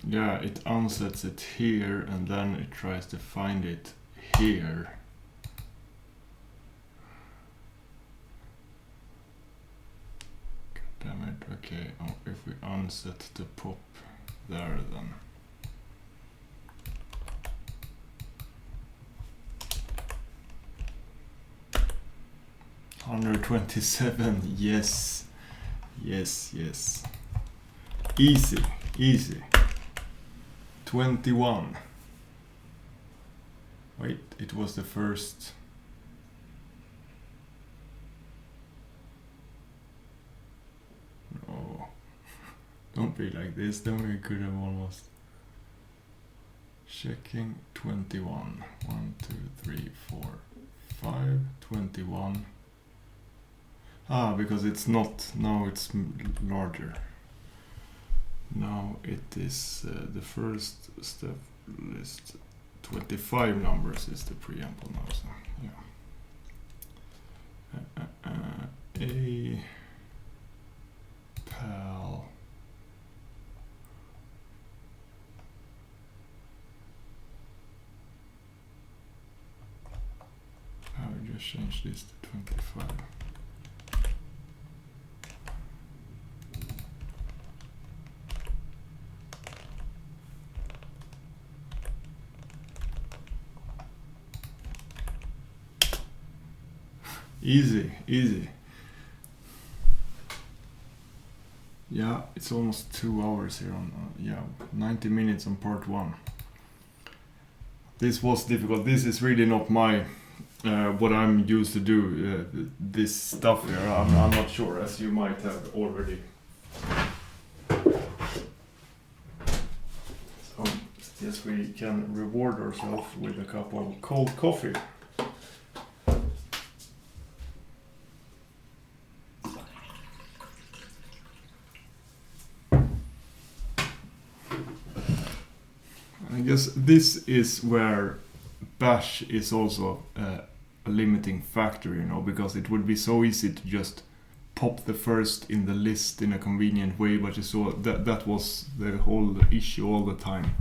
Speaker 1: Yeah, it unsets it here and then it tries to find it here. God damn it, okay. Oh, if we unset the pop there then. $127, yes. Yes, yes. Easy, easy. 21. Wait, it was the first. No. Don't be like this, then we could have almost. Checking 21. 1, 2, 3, 4, 5, 21. Ah, because it's not, now it's larger. Now it is the first step list. 25 numbers is the preamble now. So yeah. A pal. I will just change this to 25. Easy, easy. Yeah, it's almost 2 hours here on, 90 minutes on part 1. This was difficult. This is really not my, what I'm used to do, this stuff here. I'm not sure, as you might have already. So, yes, we can reward ourselves with a cup of cold coffee. I guess this is where bash is also a limiting factor, you know, because it would be so easy to just pop the first in the list in a convenient way, but you saw that was the whole issue all the time.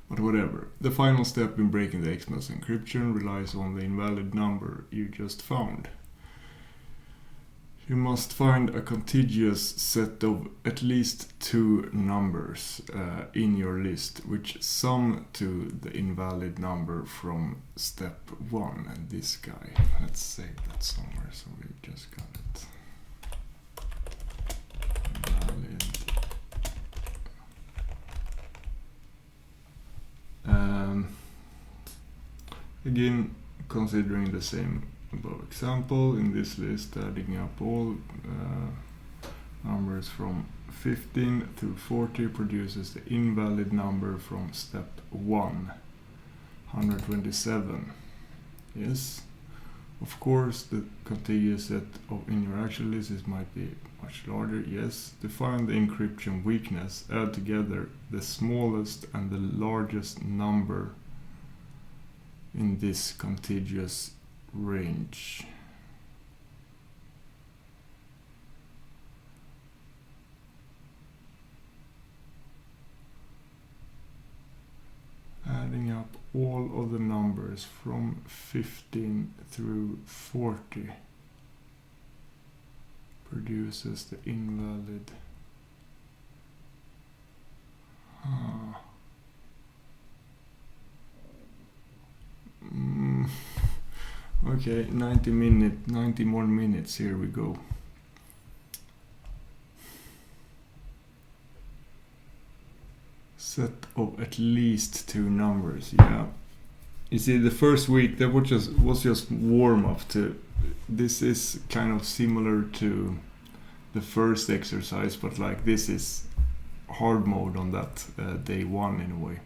Speaker 1: But whatever. The final step in breaking the XML encryption relies on the invalid number you just found. You must find a contiguous set of at least 2 numbers in your list, which sum to the invalid number from step 1. And this guy, let's save that somewhere, so we just got it. Invalid. Again, considering the same above example, in this list adding up all numbers from 15 through 40 produces the invalid number from step 1, 127. Yes, of course the contiguous set in your actual list might be much larger. Yes, to find the encryption weakness, add together the smallest and the largest number in this contiguous range. Adding up all of the numbers from 15 through 40 produces the invalid. Okay, 90 more minutes, here we go. Set of at least 2 numbers, yeah. You see, the first week that was just warm up to. This is kind of similar to the first exercise, but like this is hard mode on that day 1 in a way.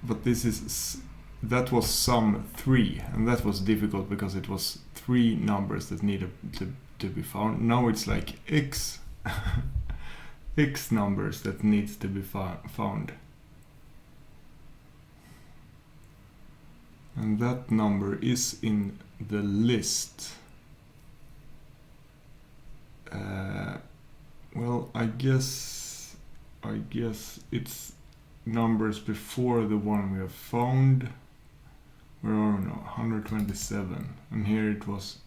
Speaker 1: But this is, that was sum 3, and that was difficult because it was 3 numbers that needed to be found. Now it's like x numbers that needs to be found, and that number is in the list. Well, I guess it's numbers before the one we have found. Where are we now? 127, and here it was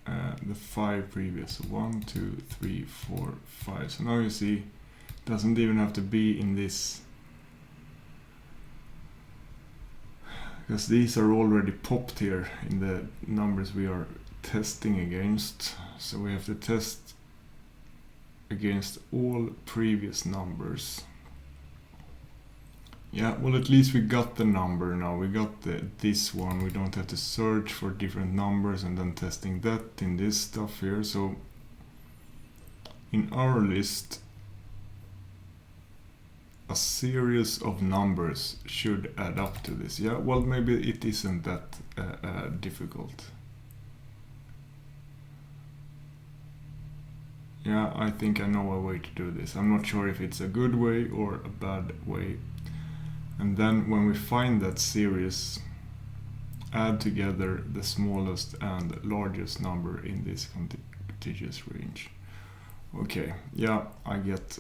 Speaker 1: the 5 previous. 1, 2, 3, 4, 5. So now you see, it doesn't even have to be in this, because these are already popped here in the numbers we are testing against. So we have to test against all previous numbers. Yeah, well, at least we got the number now. We got this one. We don't have to search for different numbers and then testing that in this stuff here. So in our list, a series of numbers should add up to this. Yeah, well, maybe it isn't that difficult. Yeah, I think I know a way to do this. I'm not sure if it's a good way or a bad way. And then when we find that series, add together the smallest and largest number in this contiguous range. Okay, yeah, I get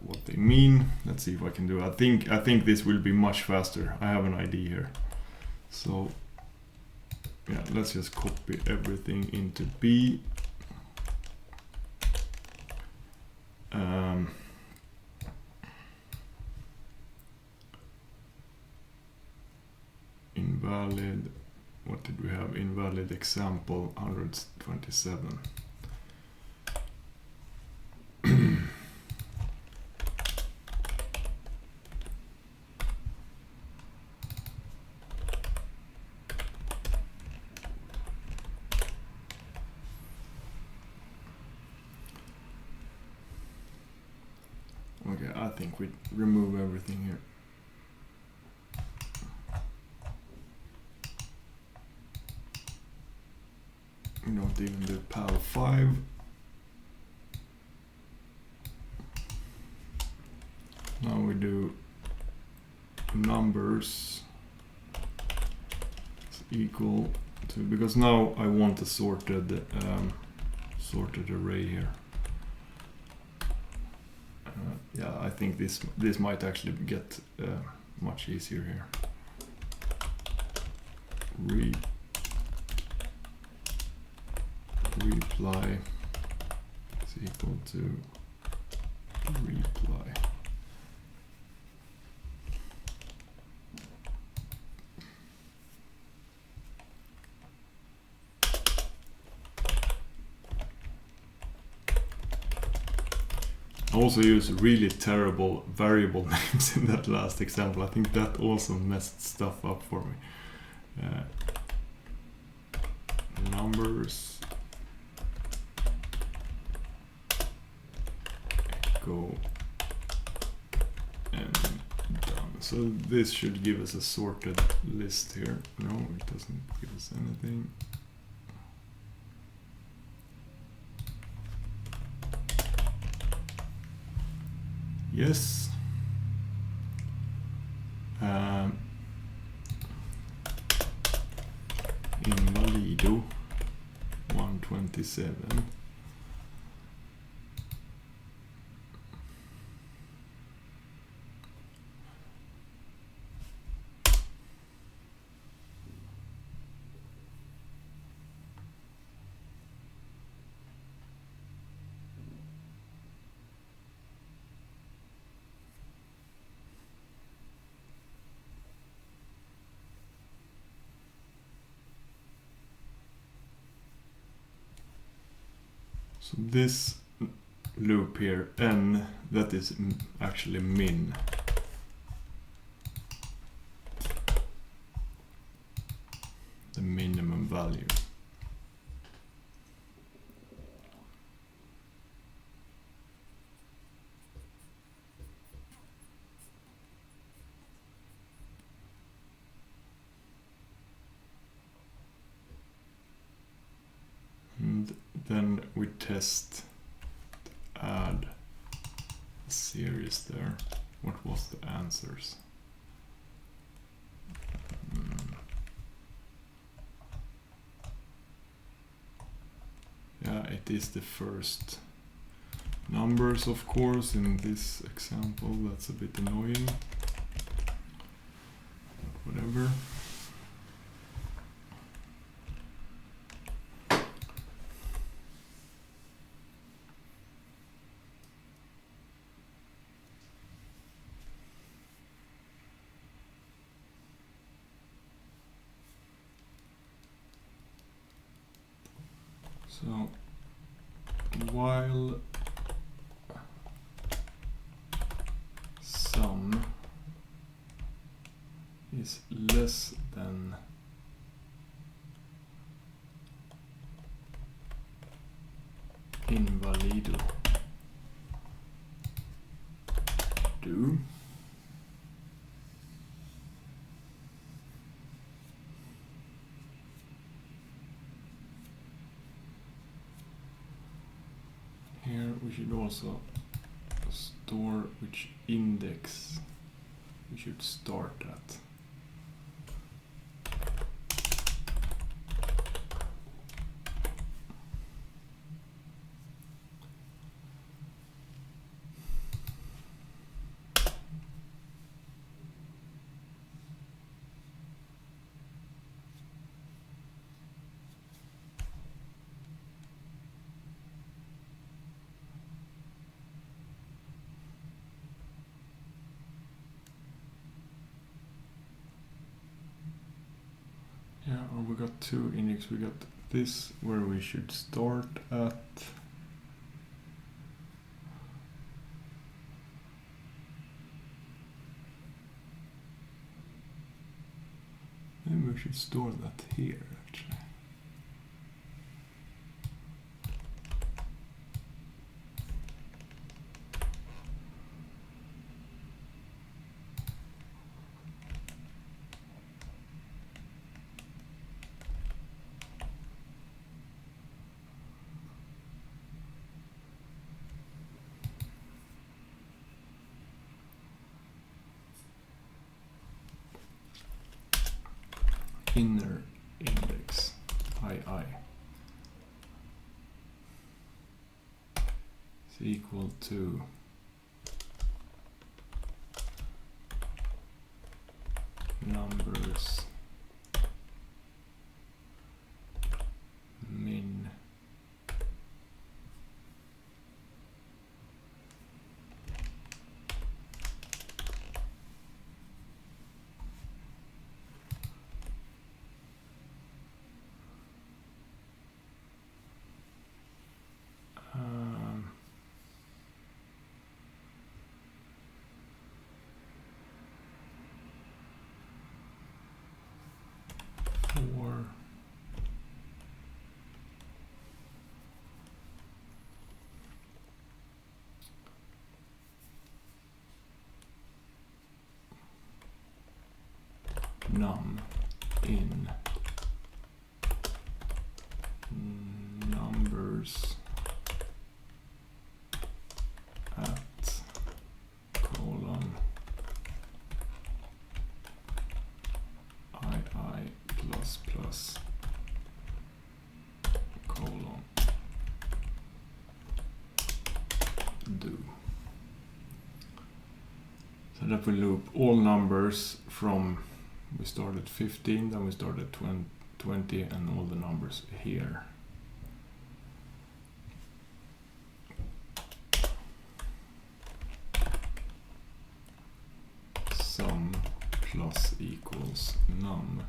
Speaker 1: what they mean. Let's see if I can do it. I think this will be much faster. I have an idea here. So yeah, let's just copy everything into B. Invalid, what did we have? Invalid example 127. Okay, I think we remove everything here. We don't even do PAL 5. we do numbers is equal to, because now I want a sorted array here. Yeah, I think this might actually get much easier here. Reply is equal to reply. I also use really terrible variable names in that last example. I think that also messed stuff up for me. Numbers echo and done. So this should give us a sorted list here. No, it doesn't give us anything. Yes. Invalido 127. So this loop here, n, that is actually min. The minimum value. And then we test to add a series there. What was the answers? Yeah, it is the first numbers, of course, in this example. That's a bit annoying. Whatever. So while sum is less than invalido do, here we should also store which index we should start at. Yeah, or we got two index. We got this where we should start at. Maybe we should store that here actually. inner index I is equal to numbers min for num in numbers at colon I plus plus colon do. So that will loop all numbers from, we started 15, then we started 20 and all the numbers here. Sum plus equals num.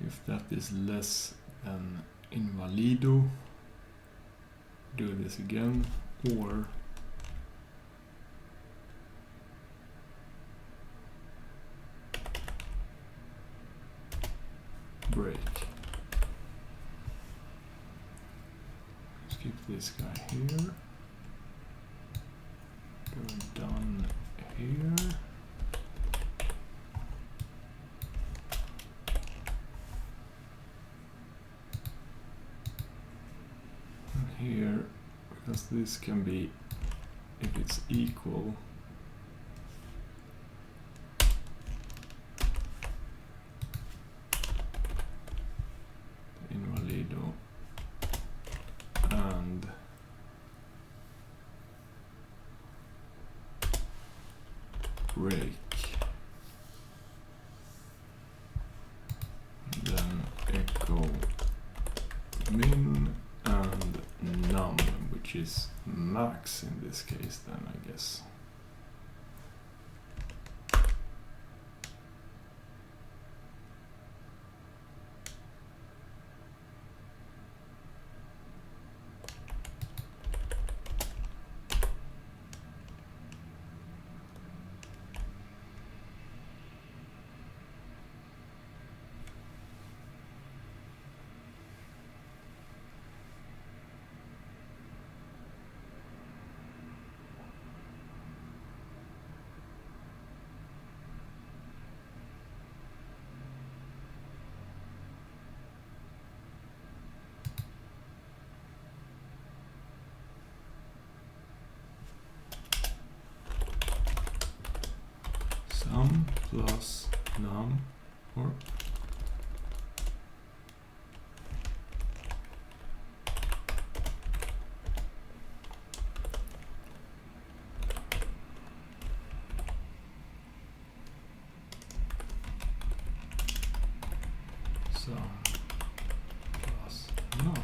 Speaker 1: If that is less than invalido, do this again, or break. Skip this guy here, go down here. Here, because this can be, if it's equal, invalido and break, then echo min and num, which is max in this case then, I guess. Sum plus num, or sum plus num.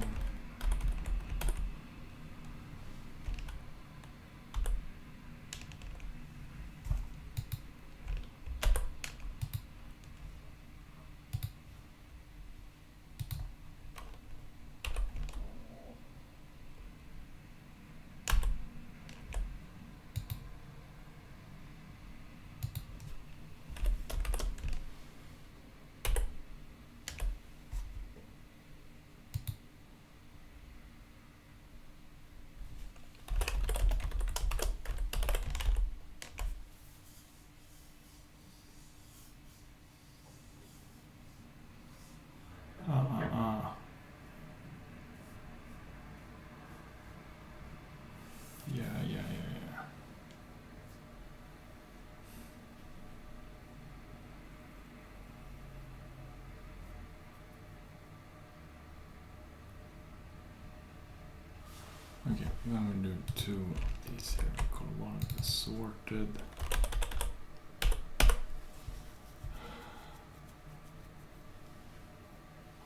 Speaker 1: Okay, then we do two of these here. We call one the sorted.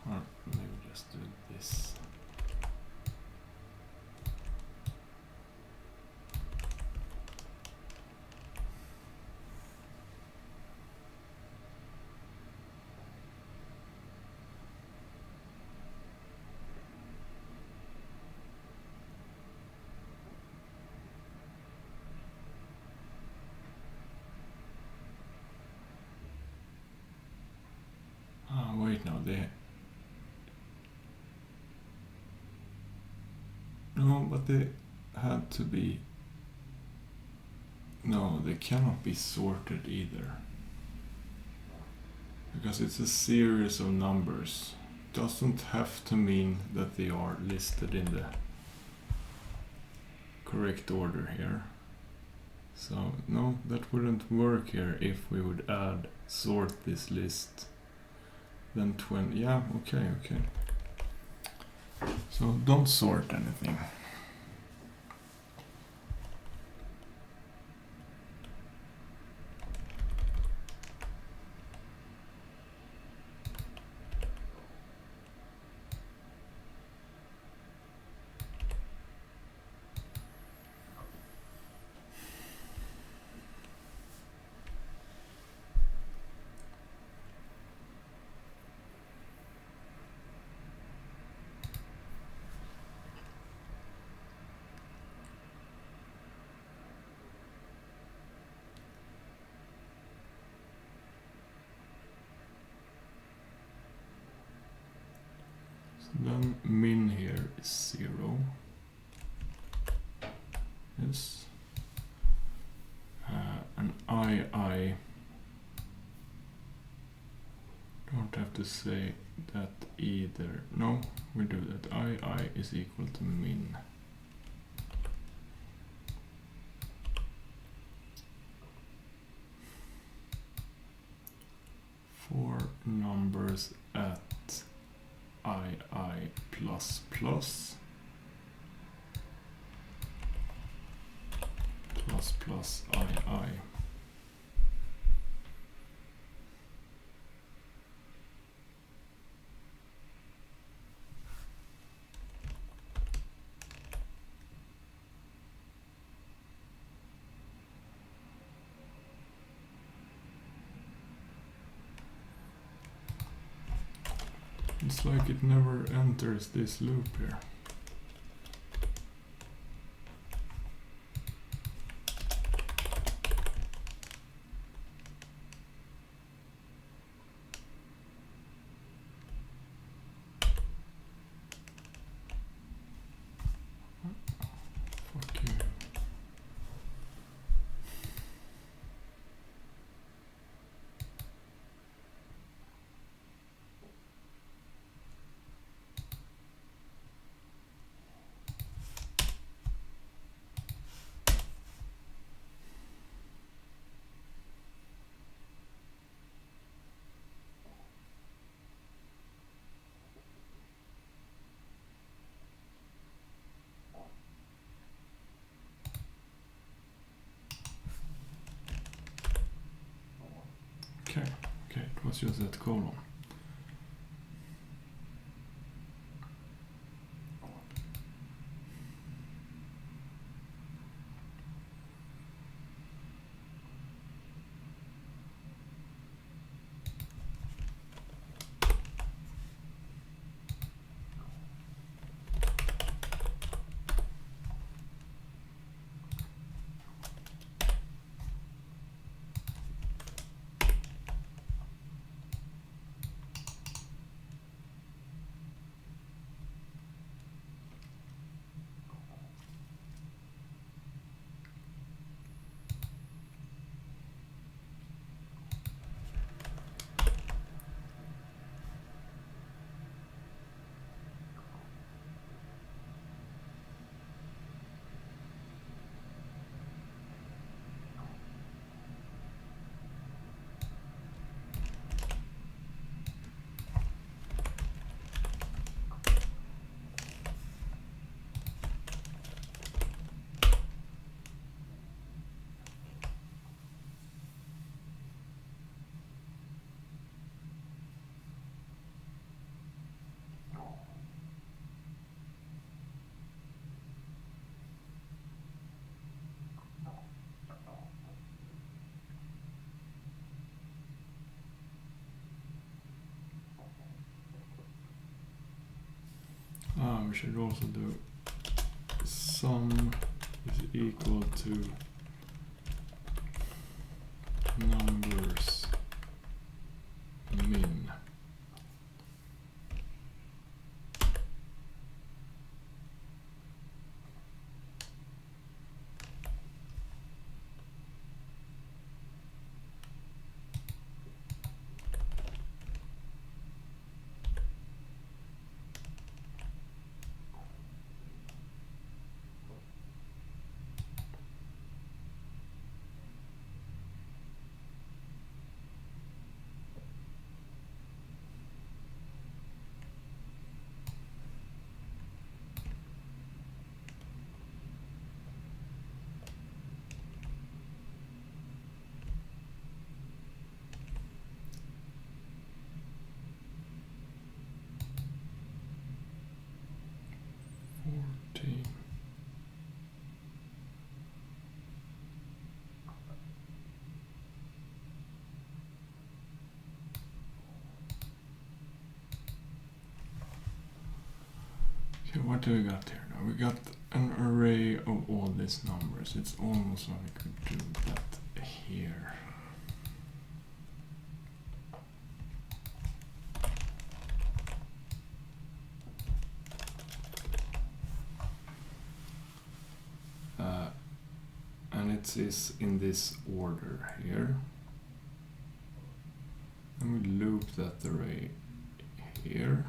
Speaker 1: Or maybe just do this. Wait, no, no, but they had to be, no, they cannot be sorted either, because it's a series of numbers. Doesn't have to mean that they are listed in the correct order here. So no, that wouldn't work here if we would add sort this list. Then 20, yeah, okay. So don't sort anything. Then min here is 0. Yes. And I don't have to say that either. No, we do that. I is equal to min. For numbers at I plus plus I. It's like it never enters this loop here. Fuck you. Okay, it was just that colon. should also do sum is equal to numbers min. What do we got here now? We got an array of all these numbers. It's almost like we could do that here. And it is in this order here. And we loop that array here.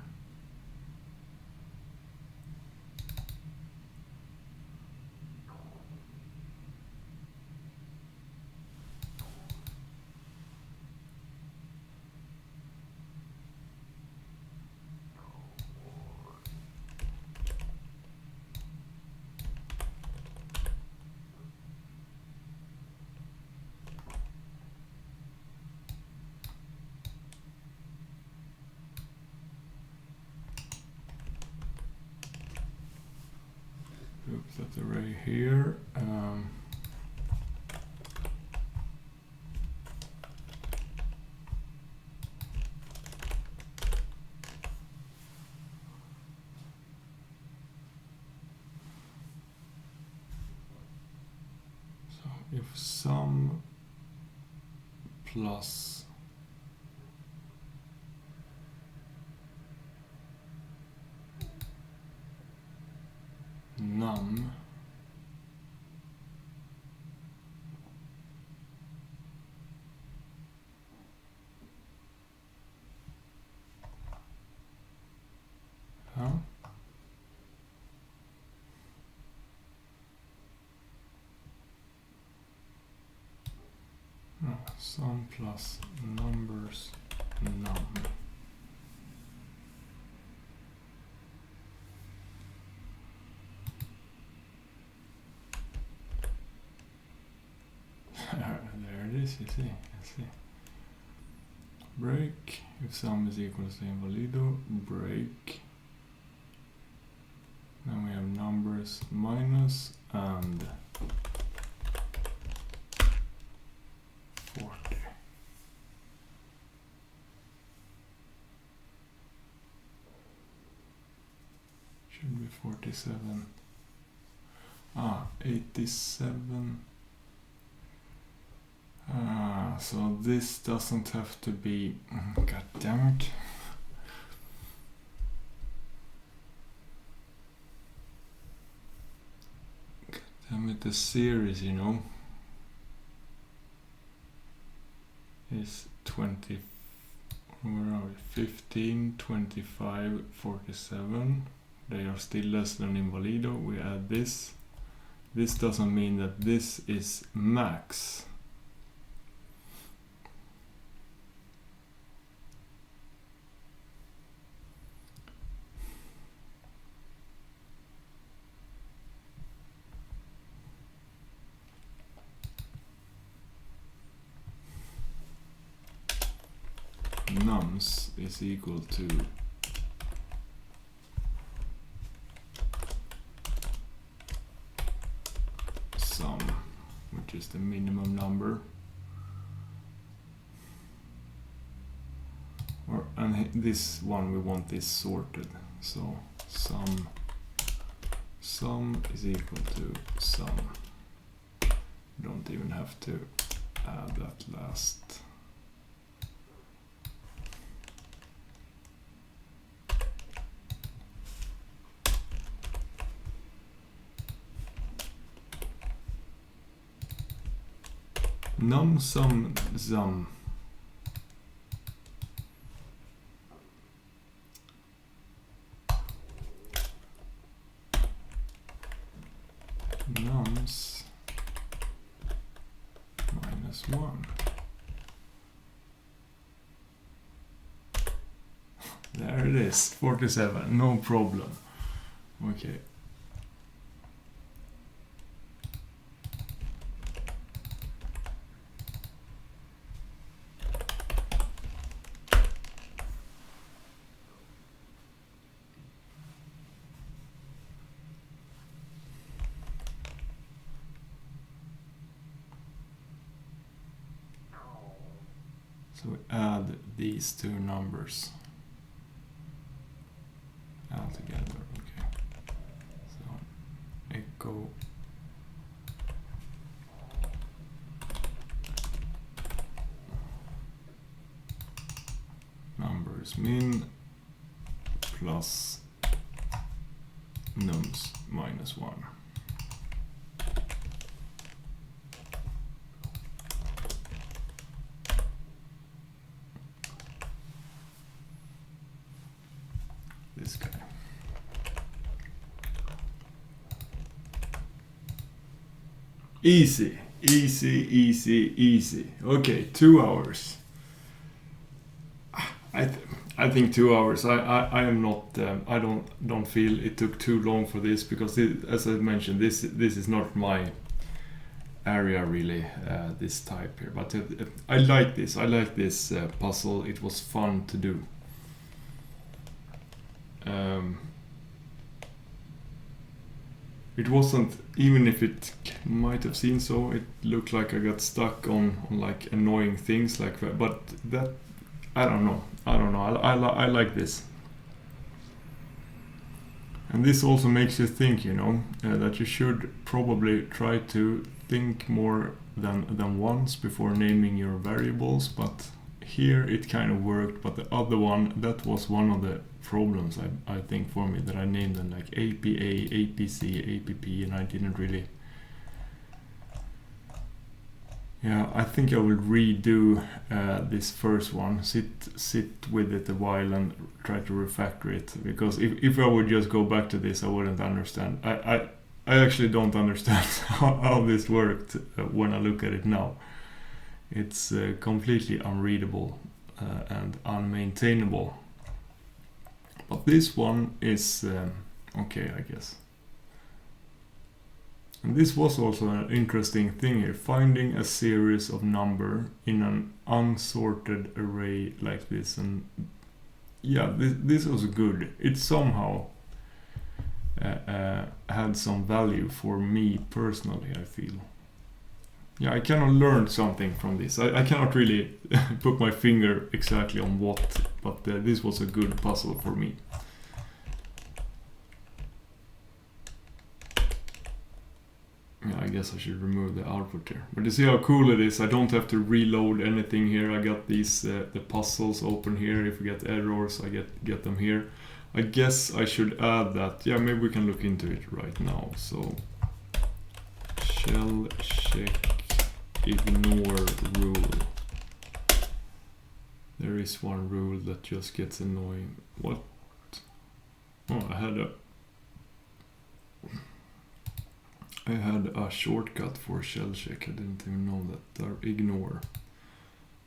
Speaker 1: Loop that array here. So if sum plus num sum plus numbers num. There it is, you see. Break, if sum is equal to invalido, break. Then we have numbers minus and 40. Should be 47. 87. So this doesn't have to be. God damn it. God damn it, the series, you know, is 20. Where are we? 15, 25, 47. They are still less than invalido. We add this. This doesn't mean that this is max. Nums is equal to sum, which is the minimum number, and this one we want this sorted, so sum sum is equal to sum. Don't even have to add that last. Num sum sum. Nums minus 1. There it is, 47, no problem. Okay. So we add these two numbers all together. Okay. So echo numbers min plus nums minus 1. This guy. Easy, easy, easy, easy. Okay, 2 hours. I think 2 hours. I am not. I don't feel it took too long for this because, as I mentioned, this is not my area really. This type here, but I like this. I like this puzzle. It was fun to do. It wasn't, even if it might have seemed so, it looked like I got stuck on like annoying things like that, but that, I don't know, I like this. And this also makes you think, you know, that you should probably try to think more than once before naming your variables, but here it kind of worked, but the other one, that was one of the problems I think for me, that I named them like APA, APC, APP, and I didn't really. Yeah, I think I will redo this first one, sit with it a while and try to refactor it, because if I would just go back to this, I wouldn't understand. I actually don't understand how this worked when I look at it now. It's completely unreadable and unmaintainable. But this one is okay, I guess. And this was also an interesting thing here, finding a series of number in an unsorted array like this. And yeah, this was good. It somehow had some value for me personally, I feel. Yeah, I kind of learned something from this. I cannot really put my finger exactly on what, but this was a good puzzle for me. Yeah, I guess I should remove the output here. But you see how cool it is? I don't have to reload anything here. I got these the puzzles open here. If we get errors, I get them here. I guess I should add that. Yeah, maybe we can look into it right now. So shell check ignore rule. There is one rule that just gets annoying. What? Oh, I had a shortcut for shell check. I didn't even know that. Ignore.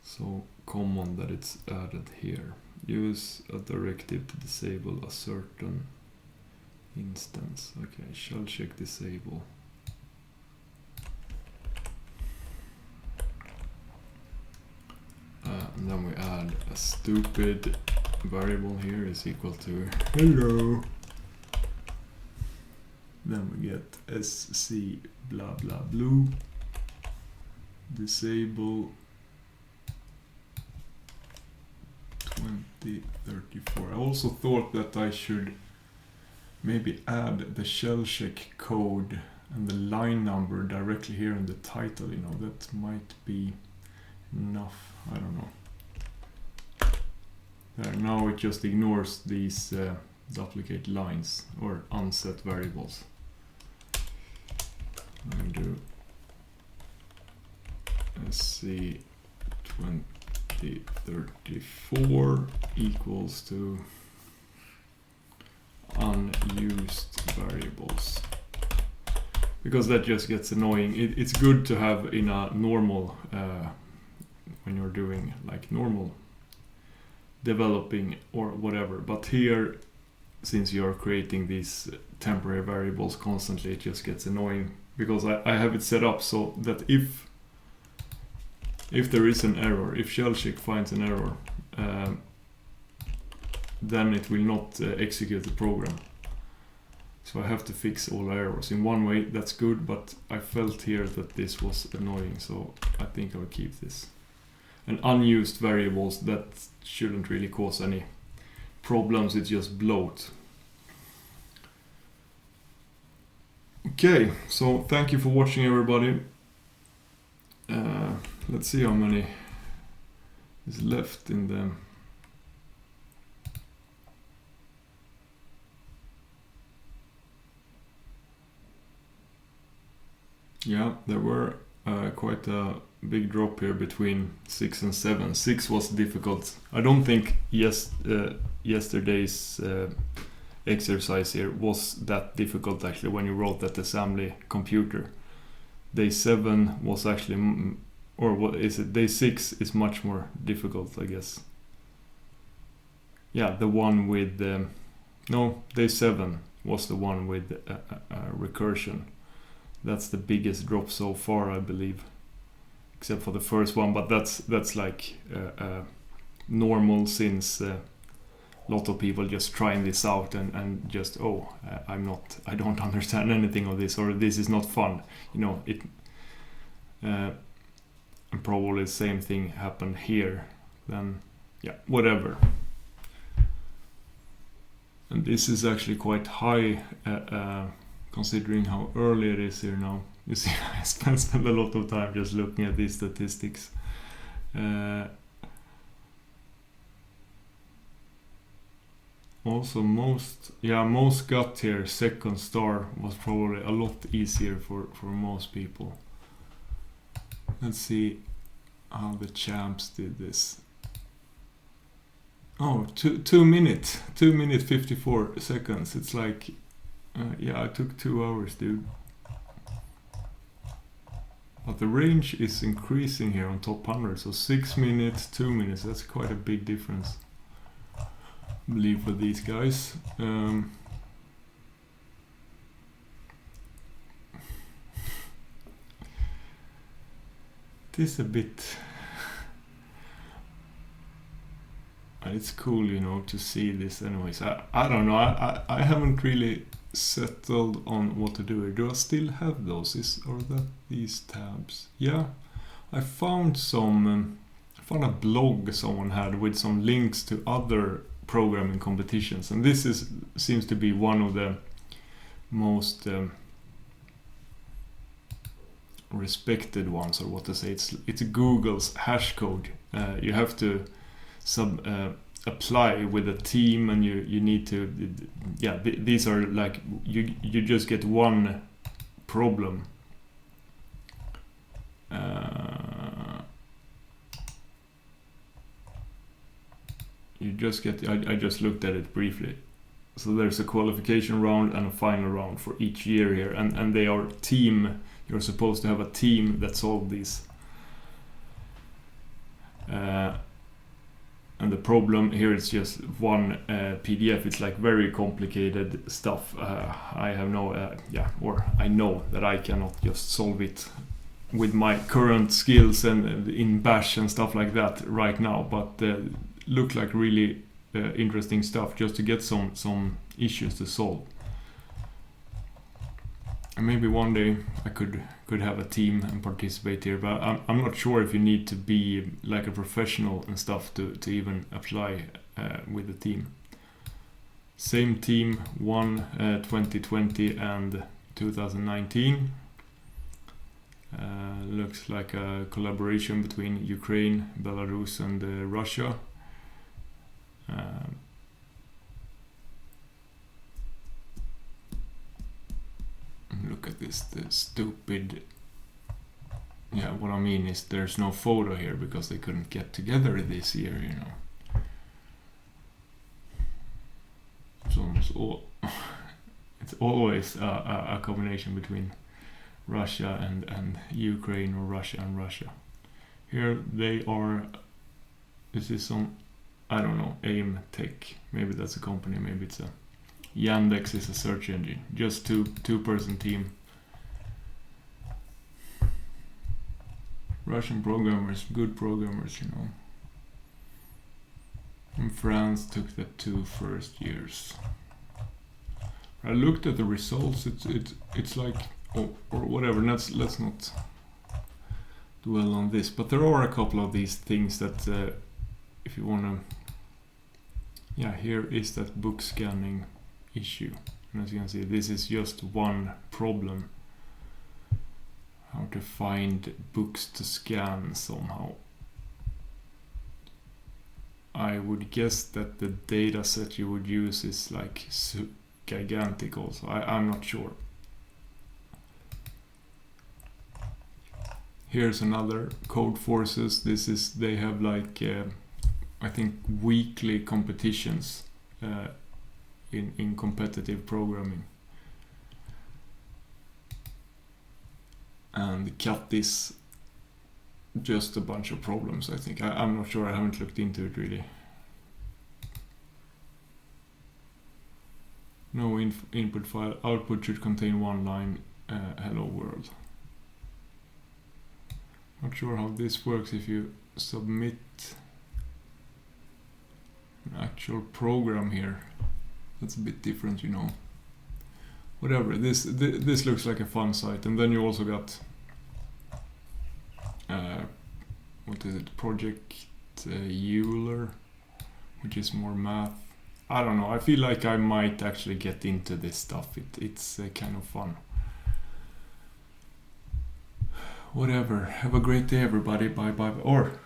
Speaker 1: So common that it's added here. Use a directive to disable a certain instance. Okay, shell check disable. And then we add a stupid variable here is equal to hello. Then we get sc blah blah blue disable 2034. I also thought that I should maybe add the shell check code and the line number directly here in the title, you know, that might be enough. I don't know. There, now it just ignores these duplicate lines or unset variables. I'm gonna do SC2034 equals to unused variables, because that just gets annoying. It's good to have in a normal when you're doing like normal developing or whatever, but here, since you're creating these temporary variables constantly, it just gets annoying, because I have it set up so that if there is an error, if shellcheck finds an error, then it will not execute the program. So I have to fix all errors. In one way that's good, but I felt here that this was annoying, so I think I'll keep this. And unused variables, that shouldn't really cause any problems, it's just bloat. Okay, so thank you for watching, everybody. Let's see how many is left in the... Yeah, there were quite a big drop here between 6 and 7. 6 was difficult. I don't think yesterday's exercise here was that difficult actually when you wrote that assembly computer. Day 7 was actually, or what is it? Day 6 is much more difficult, I guess. Yeah, the one with no, day 7 was the one with recursion. That's the biggest drop so far, I believe, except for the first one. But that's like normal, since a lot of people just trying this out and just I don't understand anything of this, or this is not fun. You know, it. And probably the same thing happened here. Then, yeah, whatever. And this is actually quite high. Considering how early it is here now. You see, I spent a lot of time just looking at these statistics. Also, most got here. Second star was probably a lot easier for most people. Let's see how the champs did this. Oh, 2 minutes. 2 minutes 54 seconds. It's like... yeah, it took 2 hours, dude. But the range is increasing here on top 100, so 6 minutes, 2 minutes, that's quite a big difference, I believe, for these guys. It is a bit... it's cool, you know, to see this anyways. I don't know, I haven't really settled on what to do here. Do I still have those? Or that these tabs? Yeah, I found a blog someone had with some links to other programming competitions, and this seems to be one of the most respected ones, or what to say. It's Google's hash code. You have to apply with a team, and you need to, yeah, these are like, you just get one problem. You just get, I just looked at it briefly. So there's a qualification round and a final round for each year here, and they are team. You're supposed to have a team that solve these. And the problem here is just one PDF. It's like very complicated stuff. I have no, or I know that I cannot just solve it with my current skills and in Bash and stuff like that right now. But look like really interesting stuff, just to get some issues to solve. And maybe one day I could have a team and participate here, but I'm not sure if you need to be like a professional and stuff to even apply with a team. Same team won 2020 and 2019. Looks like a collaboration between Ukraine, Belarus and Russia. Look at this, the stupid... Yeah, what I mean is there's no photo here because they couldn't get together this year, you know. It's almost all... it's always a combination between Russia and Ukraine, or Russia and Russia. Here they are... This is some... I don't know, AIM Tech. Maybe that's a company, maybe it's a... Yandex is a search engine. Just two-person team. Russian programmers, good programmers, you know. And France took the 2 first years. I looked at the results. It's like, or whatever. Let's not dwell on this. But there are a couple of these things that, if you wanna, yeah, here is that book scanning issue. And as you can see, this is just one problem. How to find books to scan somehow. I would guess that the data set you would use is like gigantic also. I'm not sure. Here's another Code Forces. They have like I think weekly competitions in competitive programming. And cut is just a bunch of problems, I think. I'm not sure, I haven't looked into it really. No input file, output should contain one line, hello world. Not sure how this works if you submit an actual program here. That's a bit different, you know. Whatever, this looks like a fun site. And then you also got what is it, Project Euler, which is more math. I don't know, I feel like I might actually get into this stuff. It's kind of fun. Whatever, have a great day everybody, bye bye, or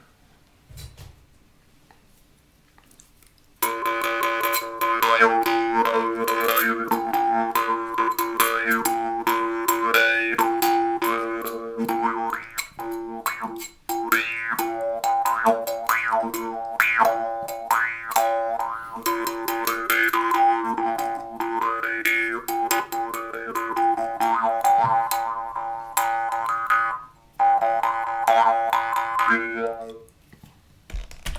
Speaker 2: Yeah.